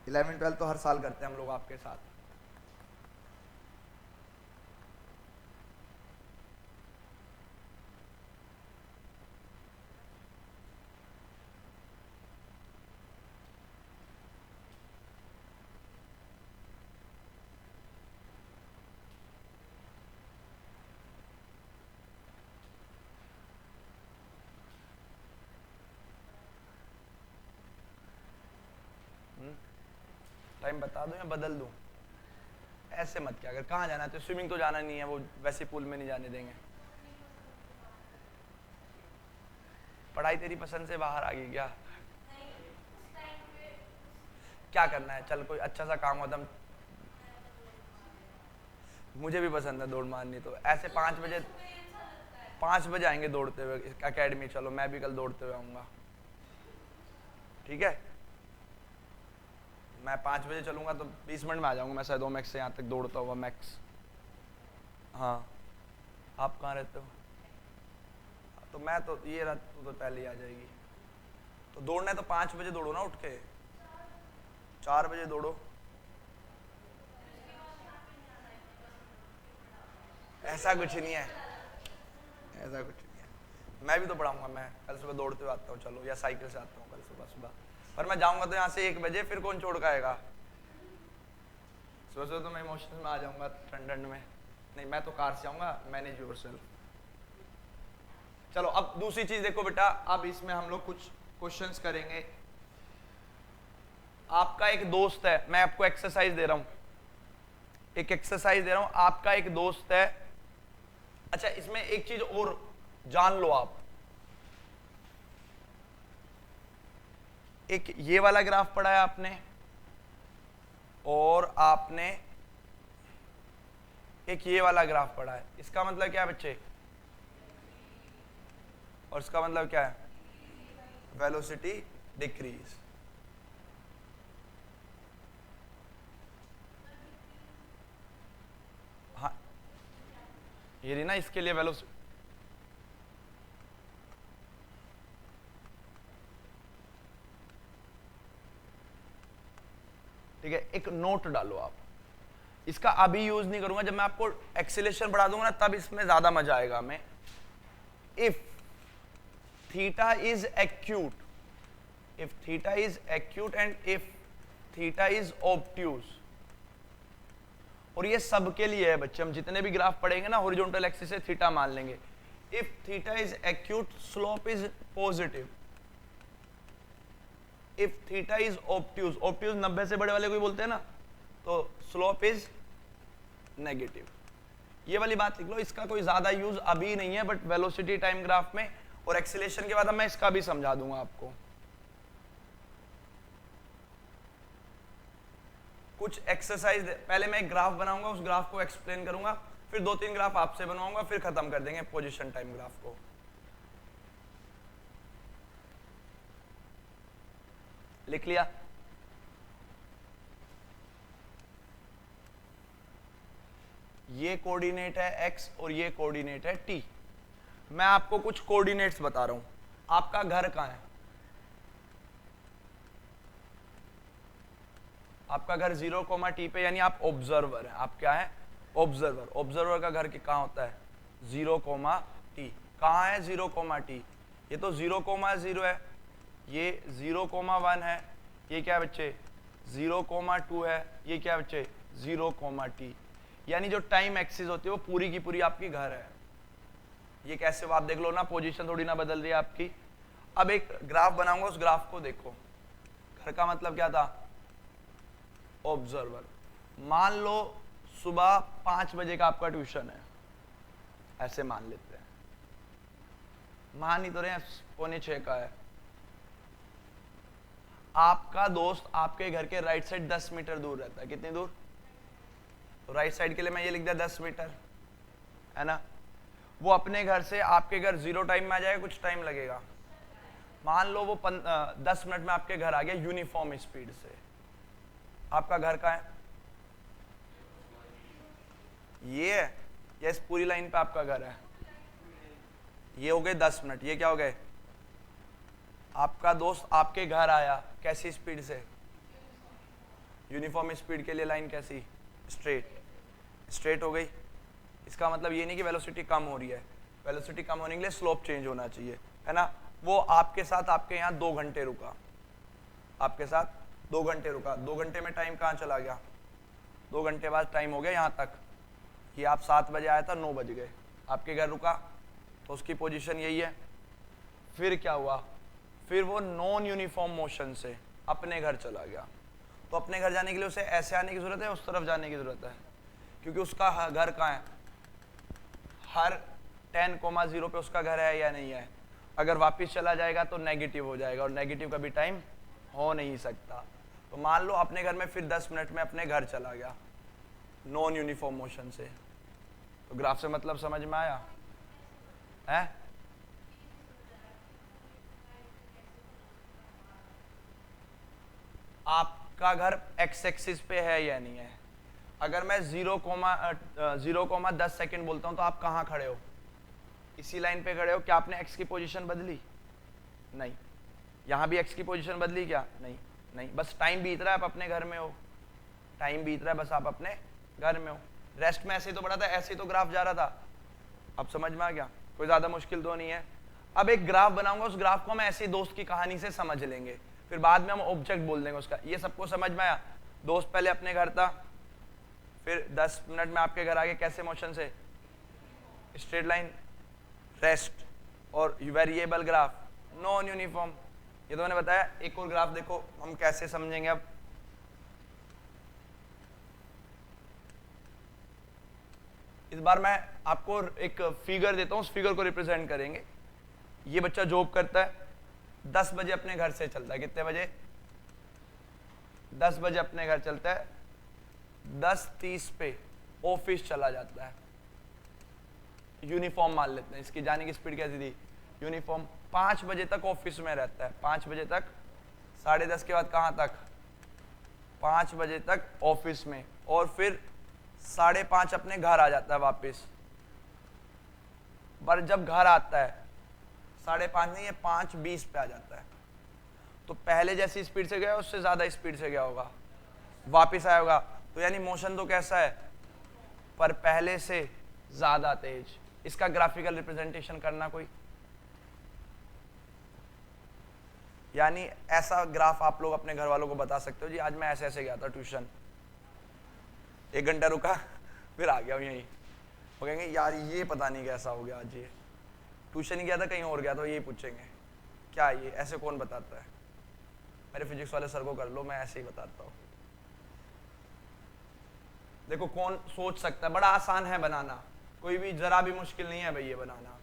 11 12 तो हर साल करते हैं हम लोग आपके साथ। टाइम बता दूं या बदल दूं, ऐसे मत क्या, अगर कहाँ जाना है तो स्विमिंग तो जाना नहीं है, वो वैसे पूल में नहीं जाने देंगे। पढ़ाई तेरी पसंद से बाहर आ गई क्या, क्या करना है, चल कोई अच्छा सा काम होता। मुझे भी पसंद है दौड़ मारनी, तो ऐसे 5 बजे आएंगे दौड़ते हुए एकेडमी, चलो मैं भी कल दौड़ते हुए आऊंगा, ठीक है। मैं 5 बजे चलूंगा तो 20 मिनट में आ जाऊंगा मैं शायद ओमेक्स से यहाँ तक दौड़ता हुआ मैक्स। हाँ आप कहाँ रहते हो, तो मैं तो ये रात तो पहले ही आ जाएगी। तो दौड़ना है तो 5 बजे दौड़ो ना, उठ के 4 बजे दौड़ो। ऐसा कुछ नहीं है, ऐसा कुछ नहीं है, मैं भी तो पढ़ाऊंगा। मैं कल सुबह दौड़ते हुए आता हूँ, चलो, या साइकिल से आता हूँ कल सुबह सुबह, पर मैं जाऊंगा तो यहाँ से 1 बजे, फिर कौन छोड़ के आएगा। सुबह सुबह तो मैं इमोशंस में आ जाऊंगा, ठंड में नहीं, मैं तो कार से आऊंगा, मैनेज योरसेल्फ। चलो अब दूसरी चीज देखो बेटा, अब इसमें हम लोग कुछ क्वेश्चंस करेंगे। आपका एक दोस्त है, मैं आपको एक्सरसाइज दे रहा हूं, एक एक्सरसाइज दे रहा हूं, आपका एक दोस्त है। अच्छा इसमें एक चीज और जान लो आप, एक ये वाला ग्राफ पढ़ा है आपने, और आपने एक ये वाला ग्राफ पढ़ा है। इसका मतलब क्या है बच्चे, और इसका मतलब क्या है, वेलोसिटी डिक्रीज। हाँ ये रही ना, इसके लिए वेलोसिटी, ठीक है। एक नोट डालो आप, इसका अभी यूज नहीं करूंगा, जब मैं आपको एक्सीलरेशन बढ़ा दूंगा ना तब इसमें ज्यादा मजा आएगा हमें। If theta is acute, if theta is acute and if theta is obtuse, और ये सबके लिए है बच्चे, हम जितने भी ग्राफ पढ़ेंगे ना हॉरिजॉन्टल एक्सिस से थीटा मान लेंगे। If theta is acute slope is positive, if theta is obtuse, obtuse 90 से बड़े वाले को ही बोलते हैं ना, तो स्लोप इज नेगेटिव। ये वाली बात लिख लो, इसका कोई ज्यादा यूज अभी नहीं है, बट वेलोसिटी टाइम ग्राफ में और एक्सीलरेशन के बाद मैं इसका भी समझा दूंगा आपको। कुछ एक्सरसाइज पहले मैं एक ग्राफ बनाऊंगा, उस ग्राफ को एक्सप्लेन करूंगा, फिर 2-3 ग्राफ आपसे बनवाऊंगा, फिर खत्म कर देंगे पोजीशन टाइम ग्राफ को। लिख लिया? ये कोऑर्डिनेट है x और ये कोऑर्डिनेट है t। मैं आपको कुछ कोऑर्डिनेट्स बता रहा हूं। आपका घर कहां है? आपका घर 0, t पे, यानी आप ऑब्जर्वर हैं। आप क्या है? ऑब्जर्वर। ऑब्जर्वर का घर कहां होता है? 0, t। कहां है 0, t? ये तो 0, है, ये 0, 1 है, ये क्या है बच्चे? 0, 2 है, ये क्या है बच्चे? 0, t। यानी जो टाइम एक्सिस होती है वो पूरी की पूरी आपकी घर है। ये कैसे? आप देख लो ना, पोजीशन थोड़ी ना बदल रही है आपकी। अब एक ग्राफ बनाऊंगा, उस ग्राफ को देखो। घर का मतलब क्या था? ऑब्जर्वर। मान लो सुबह 5 बजे का आपका ट्यूशन है, ऐसे मान लेते हैं, मान ही तो रहे हैं 5:45 का है। आपका दोस्त आपके घर के राइट साइड 10 मीटर दूर रहता है। कितनी दूर? तो राइट साइड के लिए मैं ये लिख दिया 10 मीटर, है ना। वो अपने घर से आपके घर 0 टाइम में आ जाएगा, कुछ टाइम लगेगा। मान लो वो 10 मिनट में आपके घर आ गया यूनिफॉर्म स्पीड से। आपका घर कहाँ है? ये है, या इस पूरी लाइन पे आपका घर है? ये हो गए 10 मिनट। ये क्या हो गए? आपका दोस्त आपके घर आया कैसी स्पीड से? यूनिफॉर्म स्पीड के लिए लाइन कैसी? स्ट्रेट। स्ट्रेट हो गई। इसका मतलब ये नहीं कि वेलोसिटी कम हो रही है, वेलोसिटी कम होने के लिए स्लोप चेंज होना चाहिए, है ना। वो आपके साथ आपके यहाँ 2 घंटे रुका, आपके साथ 2 घंटे रुका। 2 घंटे में टाइम कहाँ चला गया? 2 घंटे बाद टाइम हो गया यहाँ तक। ये आप 7 बजे आया था, 9 बज गए, आपके घर रुका, तो उसकी पोजीशन यही है। फिर क्या हुआ? फिर वो नॉन यूनिफॉर्म मोशन से अपने घर चला गया। तो अपने घर जाने के लिए उसे ऐसे आने की जरूरत है, उस तरफ जाने की जरूरत है? क्योंकि उसका घर कहाँ है? हर 10,0 पे उसका घर है या नहीं है? अगर वापस चला जाएगा तो नेगेटिव हो जाएगा, और नेगेटिव कभी टाइम हो नहीं सकता। तो मान लो अपने घर में फिर 10 मिनट में अपने घर चला गया नॉन यूनिफॉर्म मोशन से। तो ग्राफ से मतलब समझ में आया है? आपका घर एक्स एक्सिस पे है या नहीं है? अगर मैं 0,10 सेकेंड बोलता हूं तो आप कहां खड़े हो? इसी लाइन पे खड़े हो। क्या आपने एक्स की पोजीशन बदली? नहीं। यहां भी एक्स की पोजीशन बदली क्या? नहीं। नहीं, बस टाइम बीत रहा है, आप अपने घर में हो। टाइम बीत रहा है, बस आप अपने घर में हो। रेस्ट में ऐसे ही तो पड़ा था, ऐसे ही तो ग्राफ जा रहा था। अब समझ में आ गया? कोई ज्यादा मुश्किल तो नहीं है। अब एक ग्राफ बनाऊंगा, उस ग्राफ को हम ऐसे दोस्त की कहानी से समझ लेंगे, फिर बाद में हम ऑब्जेक्ट बोल देंगे उसका। ये सबको समझ में आया? दोस्त पहले अपने घर था, फिर 10 मिनट में आपके घर आगे कैसे मोशन से? स्ट्रेट लाइन, रेस्ट, और वेरिएबल ग्राफ, नॉन यूनिफॉर्म। ये तो मैंने बताया। एक और ग्राफ देखो, हम कैसे समझेंगे अब। इस बार मैं आपको एक फिगर देता हूं, उस फिगर को रिप्रेजेंट करेंगे। ये बच्चा जॉब करता है, 10 बजे अपने घर से चलता है। कितने बजे? 10 बजे अपने घर चलता है, 10:30 पे ऑफिस चला जाता है। यूनिफॉर्म मान लेते हैं, इसकी जाने की स्पीड कैसी थी? यूनिफॉर्म। 5 बजे तक ऑफिस में रहता है, 5 बजे तक, 10:30 के बाद कहाँ तक, 5 बजे तक ऑफिस में, और फिर 5:30 अपने घर आ जाता है वापस। पर जब घर आता है 5:30 नहीं, ये 5:20 पे आ जाता है। तो पहले जैसी स्पीड से गया उससे ज्यादा स्पीड से गया होगा, वापस आया होगा। तो यानी मोशन तो कैसा है, पर पहले से ज्यादा तेज। इसका ग्राफिकल रिप्रेजेंटेशन करना कोई, यानी ऐसा ग्राफ आप लोग अपने घर वालों को बता सकते हो, जी आज मैं ऐसे ऐसे गया था ट्यूशन, 1 घंटा रुका फिर आ गया यहीं। वो कहेंगे यार ये पता नहीं कैसा हो गया आज, ये ट्यूशन ही गया था कहीं और गया, तो यही पूछेंगे क्या ये ऐसे कौन बताता है। मेरे फिजिक्स वाले सर को कर लो, मैं ऐसे ही बताता हूँ। देखो कौन सोच सकता है, बड़ा आसान है बनाना, कोई भी जरा भी मुश्किल नहीं है भाई ये बनाना।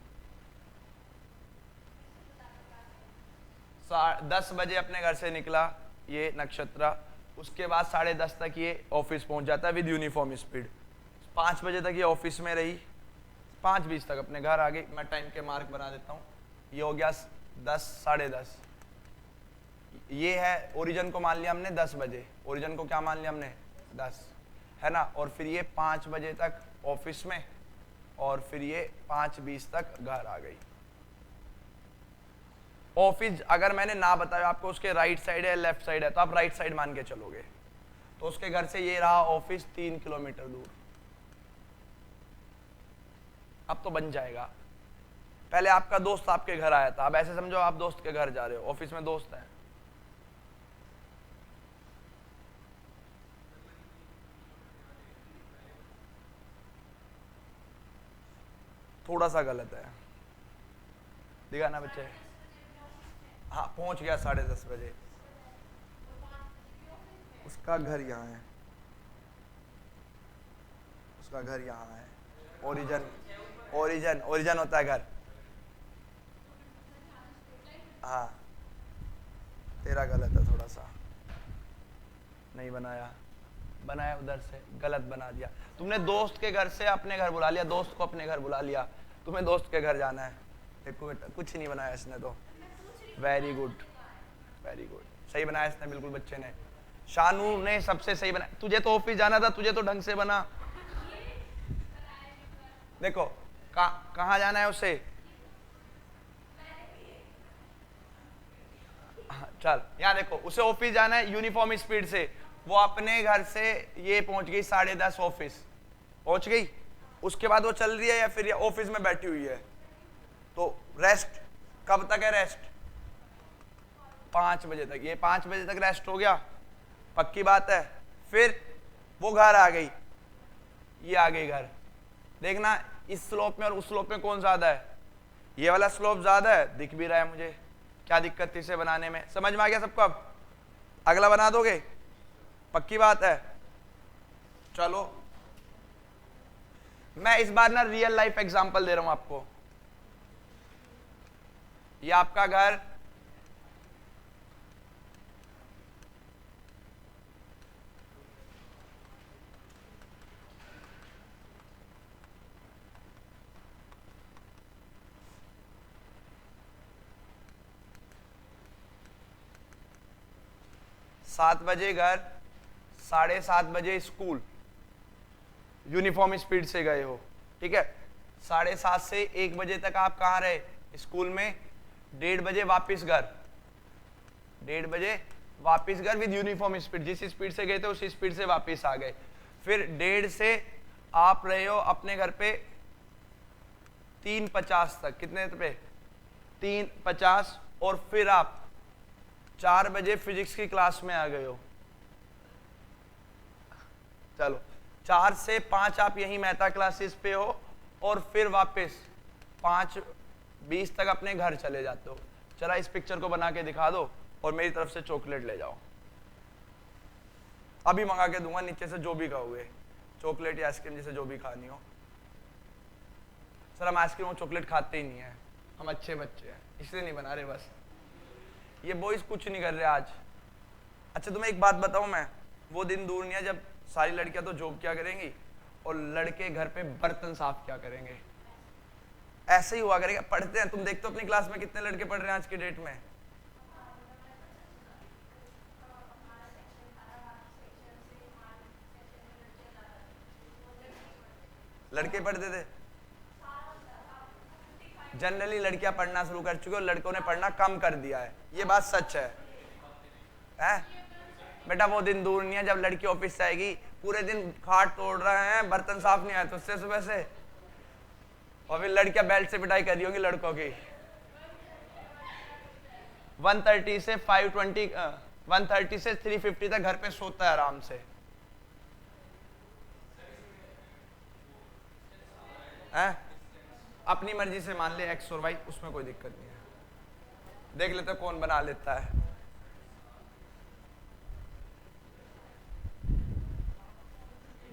10 बजे अपने घर से निकला ये नक्षत्र, उसके बाद 10:30 तक ये ऑफिस पहुंच जाता है विद यूनिफॉर्म स्पीड। 5 बजे तक ये ऑफिस में रही, 5:20 तक अपने घर आ गई। मैं टाइम के मार्क बना देता हूँ, ये हो गया 10, 10:30। ये है ओरिजिन को मान लिया हमने 10 बजे, ओरिजिन को क्या मान लिया हमने 10, है ना। और फिर ये 5 बजे तक ऑफिस में, और फिर ये 5:20 तक घर आ गई। ऑफिस अगर मैंने ना बताया आपको उसके राइट साइड है लेफ्ट साइड है, तो आप राइट साइड मान के चलोगे। तो उसके घर से ये रहा ऑफिस 3 किलोमीटर दूर। अब तो बन जाएगा। पहले आपका दोस्त आपके घर आया था, अब ऐसे समझो आप दोस्त के घर जा रहे हो, ऑफिस में दोस्त है। थोड़ा सा गलत है, दिखाना बच्चे। हाँ पहुंच गया 10:30 बजे, उसका घर यहाँ है, उसका घर यहाँ है। ओरिजिन, ओरिजिन, ओरिजिन होता है घर। हाँ तेरा गलत है, थोड़ा सा नहीं बनाया, बनाया उधर से, गलत बना दिया तुमने। दोस्त के घर से अपने घर बुला लिया, दोस्त को अपने घर बुला लिया, तुम्हें दोस्त के घर जाना है। देखो बेटा कुछ नहीं बनाया इसने तो, वेरी गुड, वेरी गुड, सही बनाया इसने बिल्कुल बच्चे ने। शानू ने सबसे सही बनाया। तुझे तो ऑफिस जाना था, तुझे तो ढंग से बना। देखो कहाँ जाना है उसे, चल यहाँ देखो, उसे ऑफिस जाना है यूनिफॉर्म स्पीड से। वो अपने घर से ये पहुंच गई 10:30 ऑफिस पहुंच गई। उसके बाद वो चल रही है या फिर ऑफिस में बैठी हुई है, तो रेस्ट कब तक है, रेस्ट 5 बजे तक। ये 5 बजे तक रेस्ट हो गया, पक्की बात है। फिर वो घर आ गई, ये आ गई घर। देखना इस स्लोप में और उस स्लोप में कौन ज्यादा है, ये वाला स्लोप ज्यादा है, दिख भी रहा है मुझे। क्या दिक्कत थी इसे बनाने में, समझ में आ गया सबको। अब अगला बना दोगे, पक्की बात है। चलो मैं इस बार ना रियल लाइफ एग्जांपल दे रहा हूं आपको। ये आपका घर, सात बजे घर, 7:30 बजे स्कूल, यूनिफॉर्म स्पीड से गए हो, ठीक है। 7:30 से 1 बजे तक आप कहाँ रहे, स्कूल में। 1:30 बजे वापिस घर, 1:30 बजे वापिस घर विद यूनिफॉर्म स्पीड, जिस स्पीड से गए थे उसी स्पीड से वापिस आ गए। फिर 1:30 से आप रहे हो अपने घर पे 3:50 तक, कितने पे, 3:50। और फिर आप 4 बजे फिजिक्स की क्लास में आ गए हो। चलो 4 से 5 आप यहीं मेहता क्लासेस पे हो, और फिर वापस 5:20 तक अपने घर चले जाते हो। चला इस पिक्चर को बना के दिखा दो और मेरी तरफ से चॉकलेट ले जाओ। अभी मंगा के दूंगा नीचे से, जो भी कहोगे, चॉकलेट या आइसक्रीम, जिसे जो भी खानी हो। सर हम आइसक्रीम और चॉकलेट खाते ही नहीं है, हम अच्छे बच्चे हैं इसलिए नहीं बना रहे बस। ये बॉयज कुछ नहीं कर रहे आज। अच्छा तुम्हें एक बात बताऊं मैं, वो दिन दूर नहीं है जब सारी लड़कियां तो जॉब क्या करेंगी और लड़के घर पे बर्तन साफ क्या करेंगे। ऐसे ही हुआ करेगा। पढ़ते हैं, तुम देखते हो अपनी क्लास में कितने लड़के पढ़ रहे हैं आज की डेट में? लड़के पढ़ते थे। जनरली लड़कियां पढ़ना शुरू कर चुकी और लड़कों ने पढ़ना कम कर दिया है, ये बात सच है। बेटा वो दिन दूर नहीं है जब लड़की ऑफिस से आएगी, पूरे दिन खाट तोड़ रहे हैं, बर्तन साफ नहीं आए तो उससे सुबह से, और फिर लड़कियां बेल्ट से पिटाई कर रही होंगी लड़कों की। 1:30 से 5:20, 1:30 से 3:50 तक घर पे सोता है आराम से। अपनी मर्जी से मान ले एक्स और वाई, उसमें कोई दिक्कत नहीं है। देख लेते कौन बना लेता है।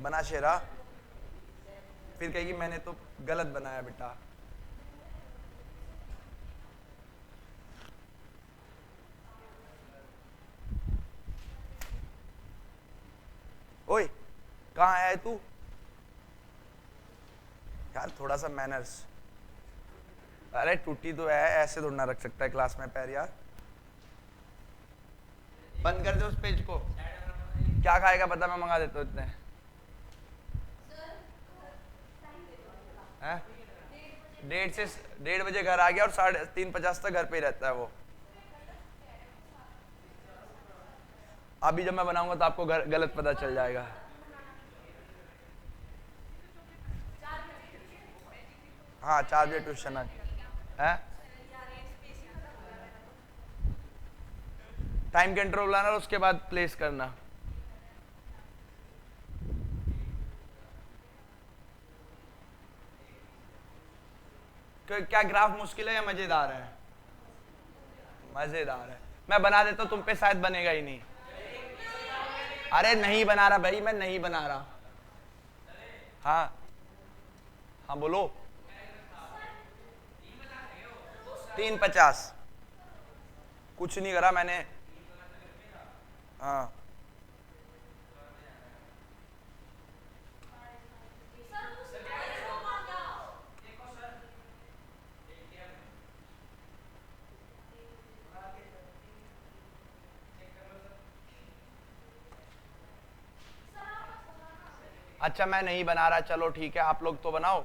बना शेरा, फिर कहेगी मैंने तो गलत बनाया बेटा। ओए कहाँ है तू यार, थोड़ा सा मैनर्स। अरे टूटी तो है, ऐसे थोड़ा ना रख सकता है क्लास में पैर यार। बंद कर दे उस पेज को। क्या खाएगा बता, मैं मंगा देता हूँ इतने। 1:30 बजे घर आ गया और 3:50 तक घर पे ही रहता है वो। अभी जब मैं बनाऊंगा तो आपको गलत पता चल जाएगा। हाँ 4 बजे ट्यूशन है। टाइम कंट्रोल लाना और उसके बाद प्लेस करना। क्या ग्राफ मुश्किल है या मजेदार है? मजेदार है। मैं बना देता हूं, तुम पे शायद बनेगा ही नहीं। अरे नहीं बना रहा भाई, मैं नहीं बना रहा। हाँ हाँ बोलो। 3:50 कुछ नहीं करा मैंने। हाँ अच्छा मैं नहीं बना रहा, चलो ठीक है, आप लोग तो बनाओ।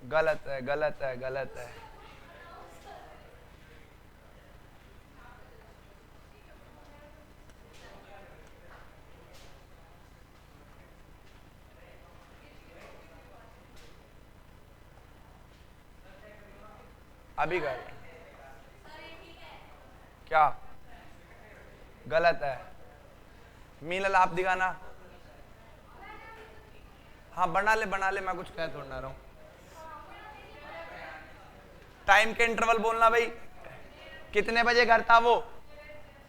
गलत है, गलत है, गलत है। अभी कर। क्या गलत है? मीनल आप दिखाना। हाँ बना ले बना ले, मैं कुछ कह थोड़ा रहा हूं। टाइम के इंटरवल बोलना भाई। कितने बजे घर था वो,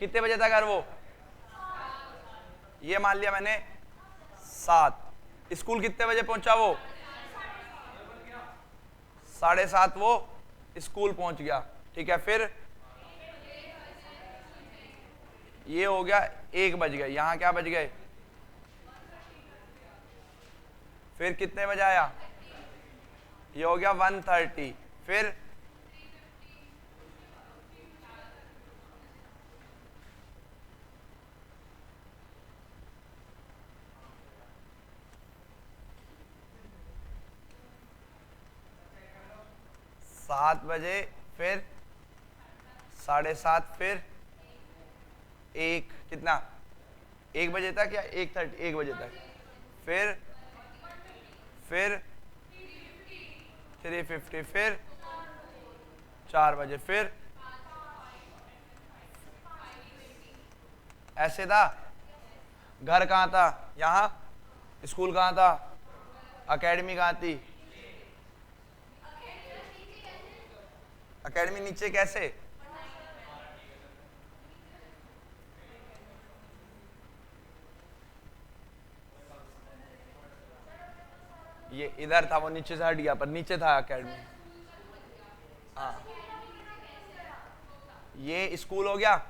कितने बजे था घर वो? ये मान लिया मैंने 7। स्कूल कितने बजे पहुंचा वो? 7:30 वो स्कूल पहुंच गया। ठीक है, फिर ये हो गया 1 बज गए। यहां क्या बज गए? फिर कितने बजे आया? ये हो गया 1:30। फिर सात बजे, फिर 7:30, फिर 1 कितना? 1 बजे तक या 1:30? 1 बजे तक। फिर 3:50, फिर 4 बजे, फिर ऐसे था। घर कहाँ था? यहाँ। स्कूल कहाँ था? एकेडमी कहाँ थी? एकेडमी नीचे कैसे? ये इधर था, वो नीचे से हट गया, पर नीचे था एकेडमी। हाँ, ये स्कूल हो गया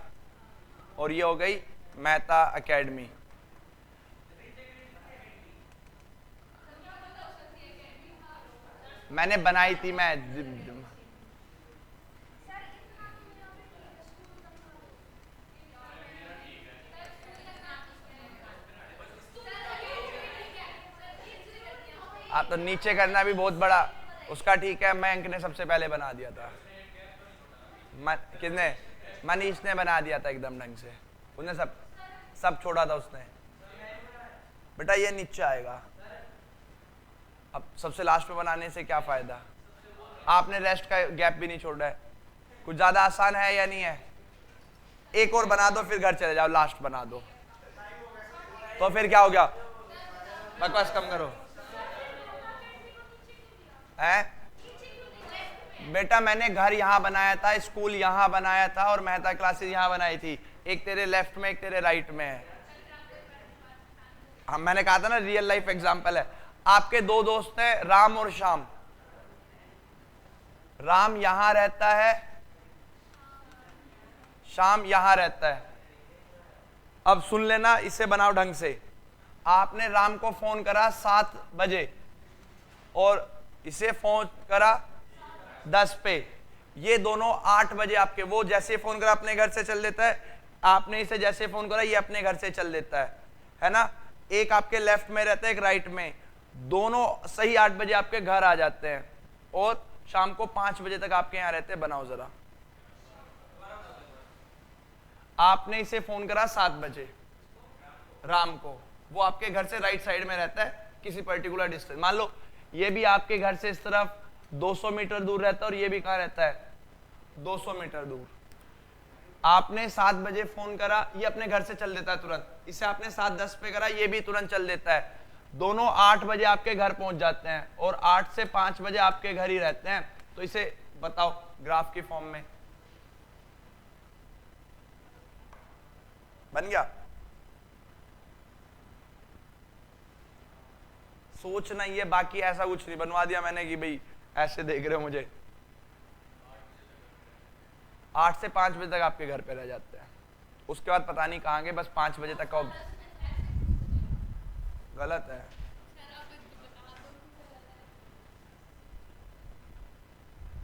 और ये हो गई मेहता एकेडमी। मैंने बनाई थी मैं। आप तो नीचे करना भी बहुत बड़ा उसका ठीक है। मयंक ने सबसे पहले बना दिया था। किसने? मनीष ने बना दिया था एकदम ढंग से। उसने सब छोड़ा था उसने। बेटा ये नीचे आएगा। अब सबसे लास्ट में बनाने से क्या फायदा? आपने रेस्ट का गैप भी नहीं छोड़ा है। कुछ ज्यादा आसान है या नहीं है? एक और बना दो फिर घर चले जाओ, लास्ट बना दो तो फिर क्या हो गया? बकवास कम करो। है बेटा, मैंने घर यहां बनाया था, स्कूल यहां बनाया था और मेहता क्लासेस यहां बनाई थी। एक तेरे लेफ्ट में, एक तेरे राइट में है। हम मैंने कहा था ना रियल लाइफ एग्जांपल है। आपके दो दोस्त हैं, राम और श्याम। राम यहां रहता है, श्याम यहां रहता है। अब सुन लेना, इसे बनाओ ढंग से। आपने राम को फोन करा 7 बजे और इसे फोन करा 10 पे। ये दोनों 8 बजे आपके, वो जैसे फोन करा अपने घर से चल देता है, आपने इसे जैसे फोन करा ये अपने घर से चल देता है ना। एक आपके लेफ्ट में रहता है, एक राइट में। दोनों सही 8 बजे आपके घर आ जाते हैं और शाम को 5 बजे तक आपके यहां रहते हैं। बनाओ जरा। आपने इसे फोन करा 7 बजे राम को, वो आपके घर से राइट साइड में रहता है किसी पर्टिकुलर डिस्टेंस। मान लो ये भी आपके घर से इस तरफ 200 मीटर दूर रहता है और ये भी कहां रहता है? 200 मीटर दूर। आपने 7 बजे फोन करा, ये अपने घर से चल देता है तुरंत। इसे आपने 7:10 पे करा, ये भी तुरंत चल देता है। दोनों 8 बजे आपके घर पहुंच जाते हैं और 8 से 5 बजे आपके घर ही रहते हैं। तो इसे बताओ ग्राफ की फॉर्म में। बन गया? सोच नहीं है, बाकी ऐसा कुछ नहीं। बनवा दिया मैंने कि भाई ऐसे देख रहे हो मुझे। 8 से 5 बजे तक आपके घर पे रह जाते हैं, उसके बाद पता नहीं कहां गए। बस 5 बजे तक का गलत है।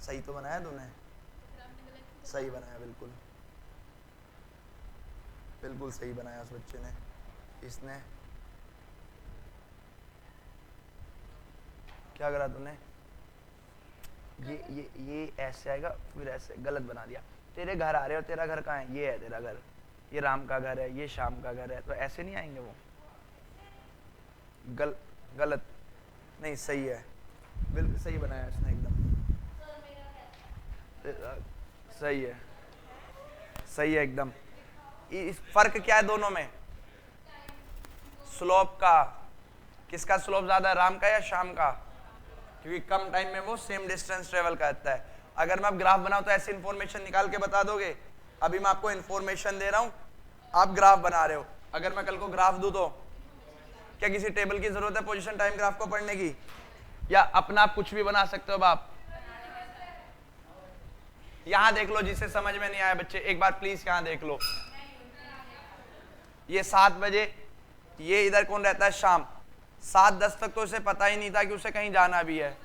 सही तो बनाया तूने? सही बनाया, बिल्कुल बिल्कुल सही बनाया उस बच्चे ने। इसने क्या करा तूने? ये ऐसे आएगा, फिर ऐसे गलत बना दिया। तेरे घर आ रहे हो, तेरा घर कहाँ है? ये है तेरा घर, ये राम का घर है, ये श्याम का घर है, तो ऐसे नहीं आएंगे वो। गलत नहीं, सही है, बिल्कुल सही बनाया इसने एकदम। सही है, सही है एकदम। इस फर्क क्या है दोनों में? स्लोप का। किसका स्लोप ज्यादा है, राम का या श्याम का? क्योंकि कम टाइम में वो सेम डिस्टेंस ट्रेवल करता है। अगर मैं अब ग्राफ बनाऊं तो ऐसी इंफॉर्मेशन निकाल के बता दोगे? अभी मैं आपको इंफॉर्मेशन दे रहा हूं, आप ग्राफ बना रहे हो। अगर मैं कल को ग्राफ दूं तो क्या किसी टेबल की जरूरत है पोजीशन टाइम ग्राफ को पढ़ने की? या अपना आप कुछ भी बना सकते हो बाप? यहां देख लो, जिसे समझ में नहीं आया बच्चे एक बार प्लीज यहां देख लो। ये 7 बजे, ये इधर कौन रहता है? शाम। 7:10 तक तो उसे पता ही नहीं था कि उसे कहीं जाना भी है,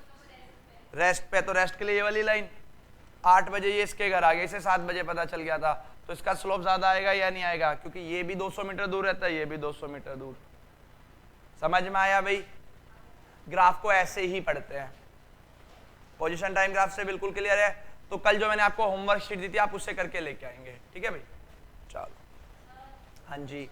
रेस्ट पे। तो रेस्ट के लिए ये वाली लाइन। 8 बजे ये इसके घर आ गया, इसे 7 बजे पता चल गया था। तो इसका स्लोप ज्यादा आएगा या नहीं आएगा? क्योंकि ये भी 200 मीटर दूर रहता है, ये भी 200 मीटर दूर। समझ में आया भाई? ग्राफ को ऐसे ही पढ़ते हैं। पोजीशन टाइम ग्राफ से बिल्कुल क्लियर है? तो कल जो मैंने आपको होमवर्क शीट दी थी आप उससे करके लेके आएंगे, ठीक है भाई? चलो, हाँ जी।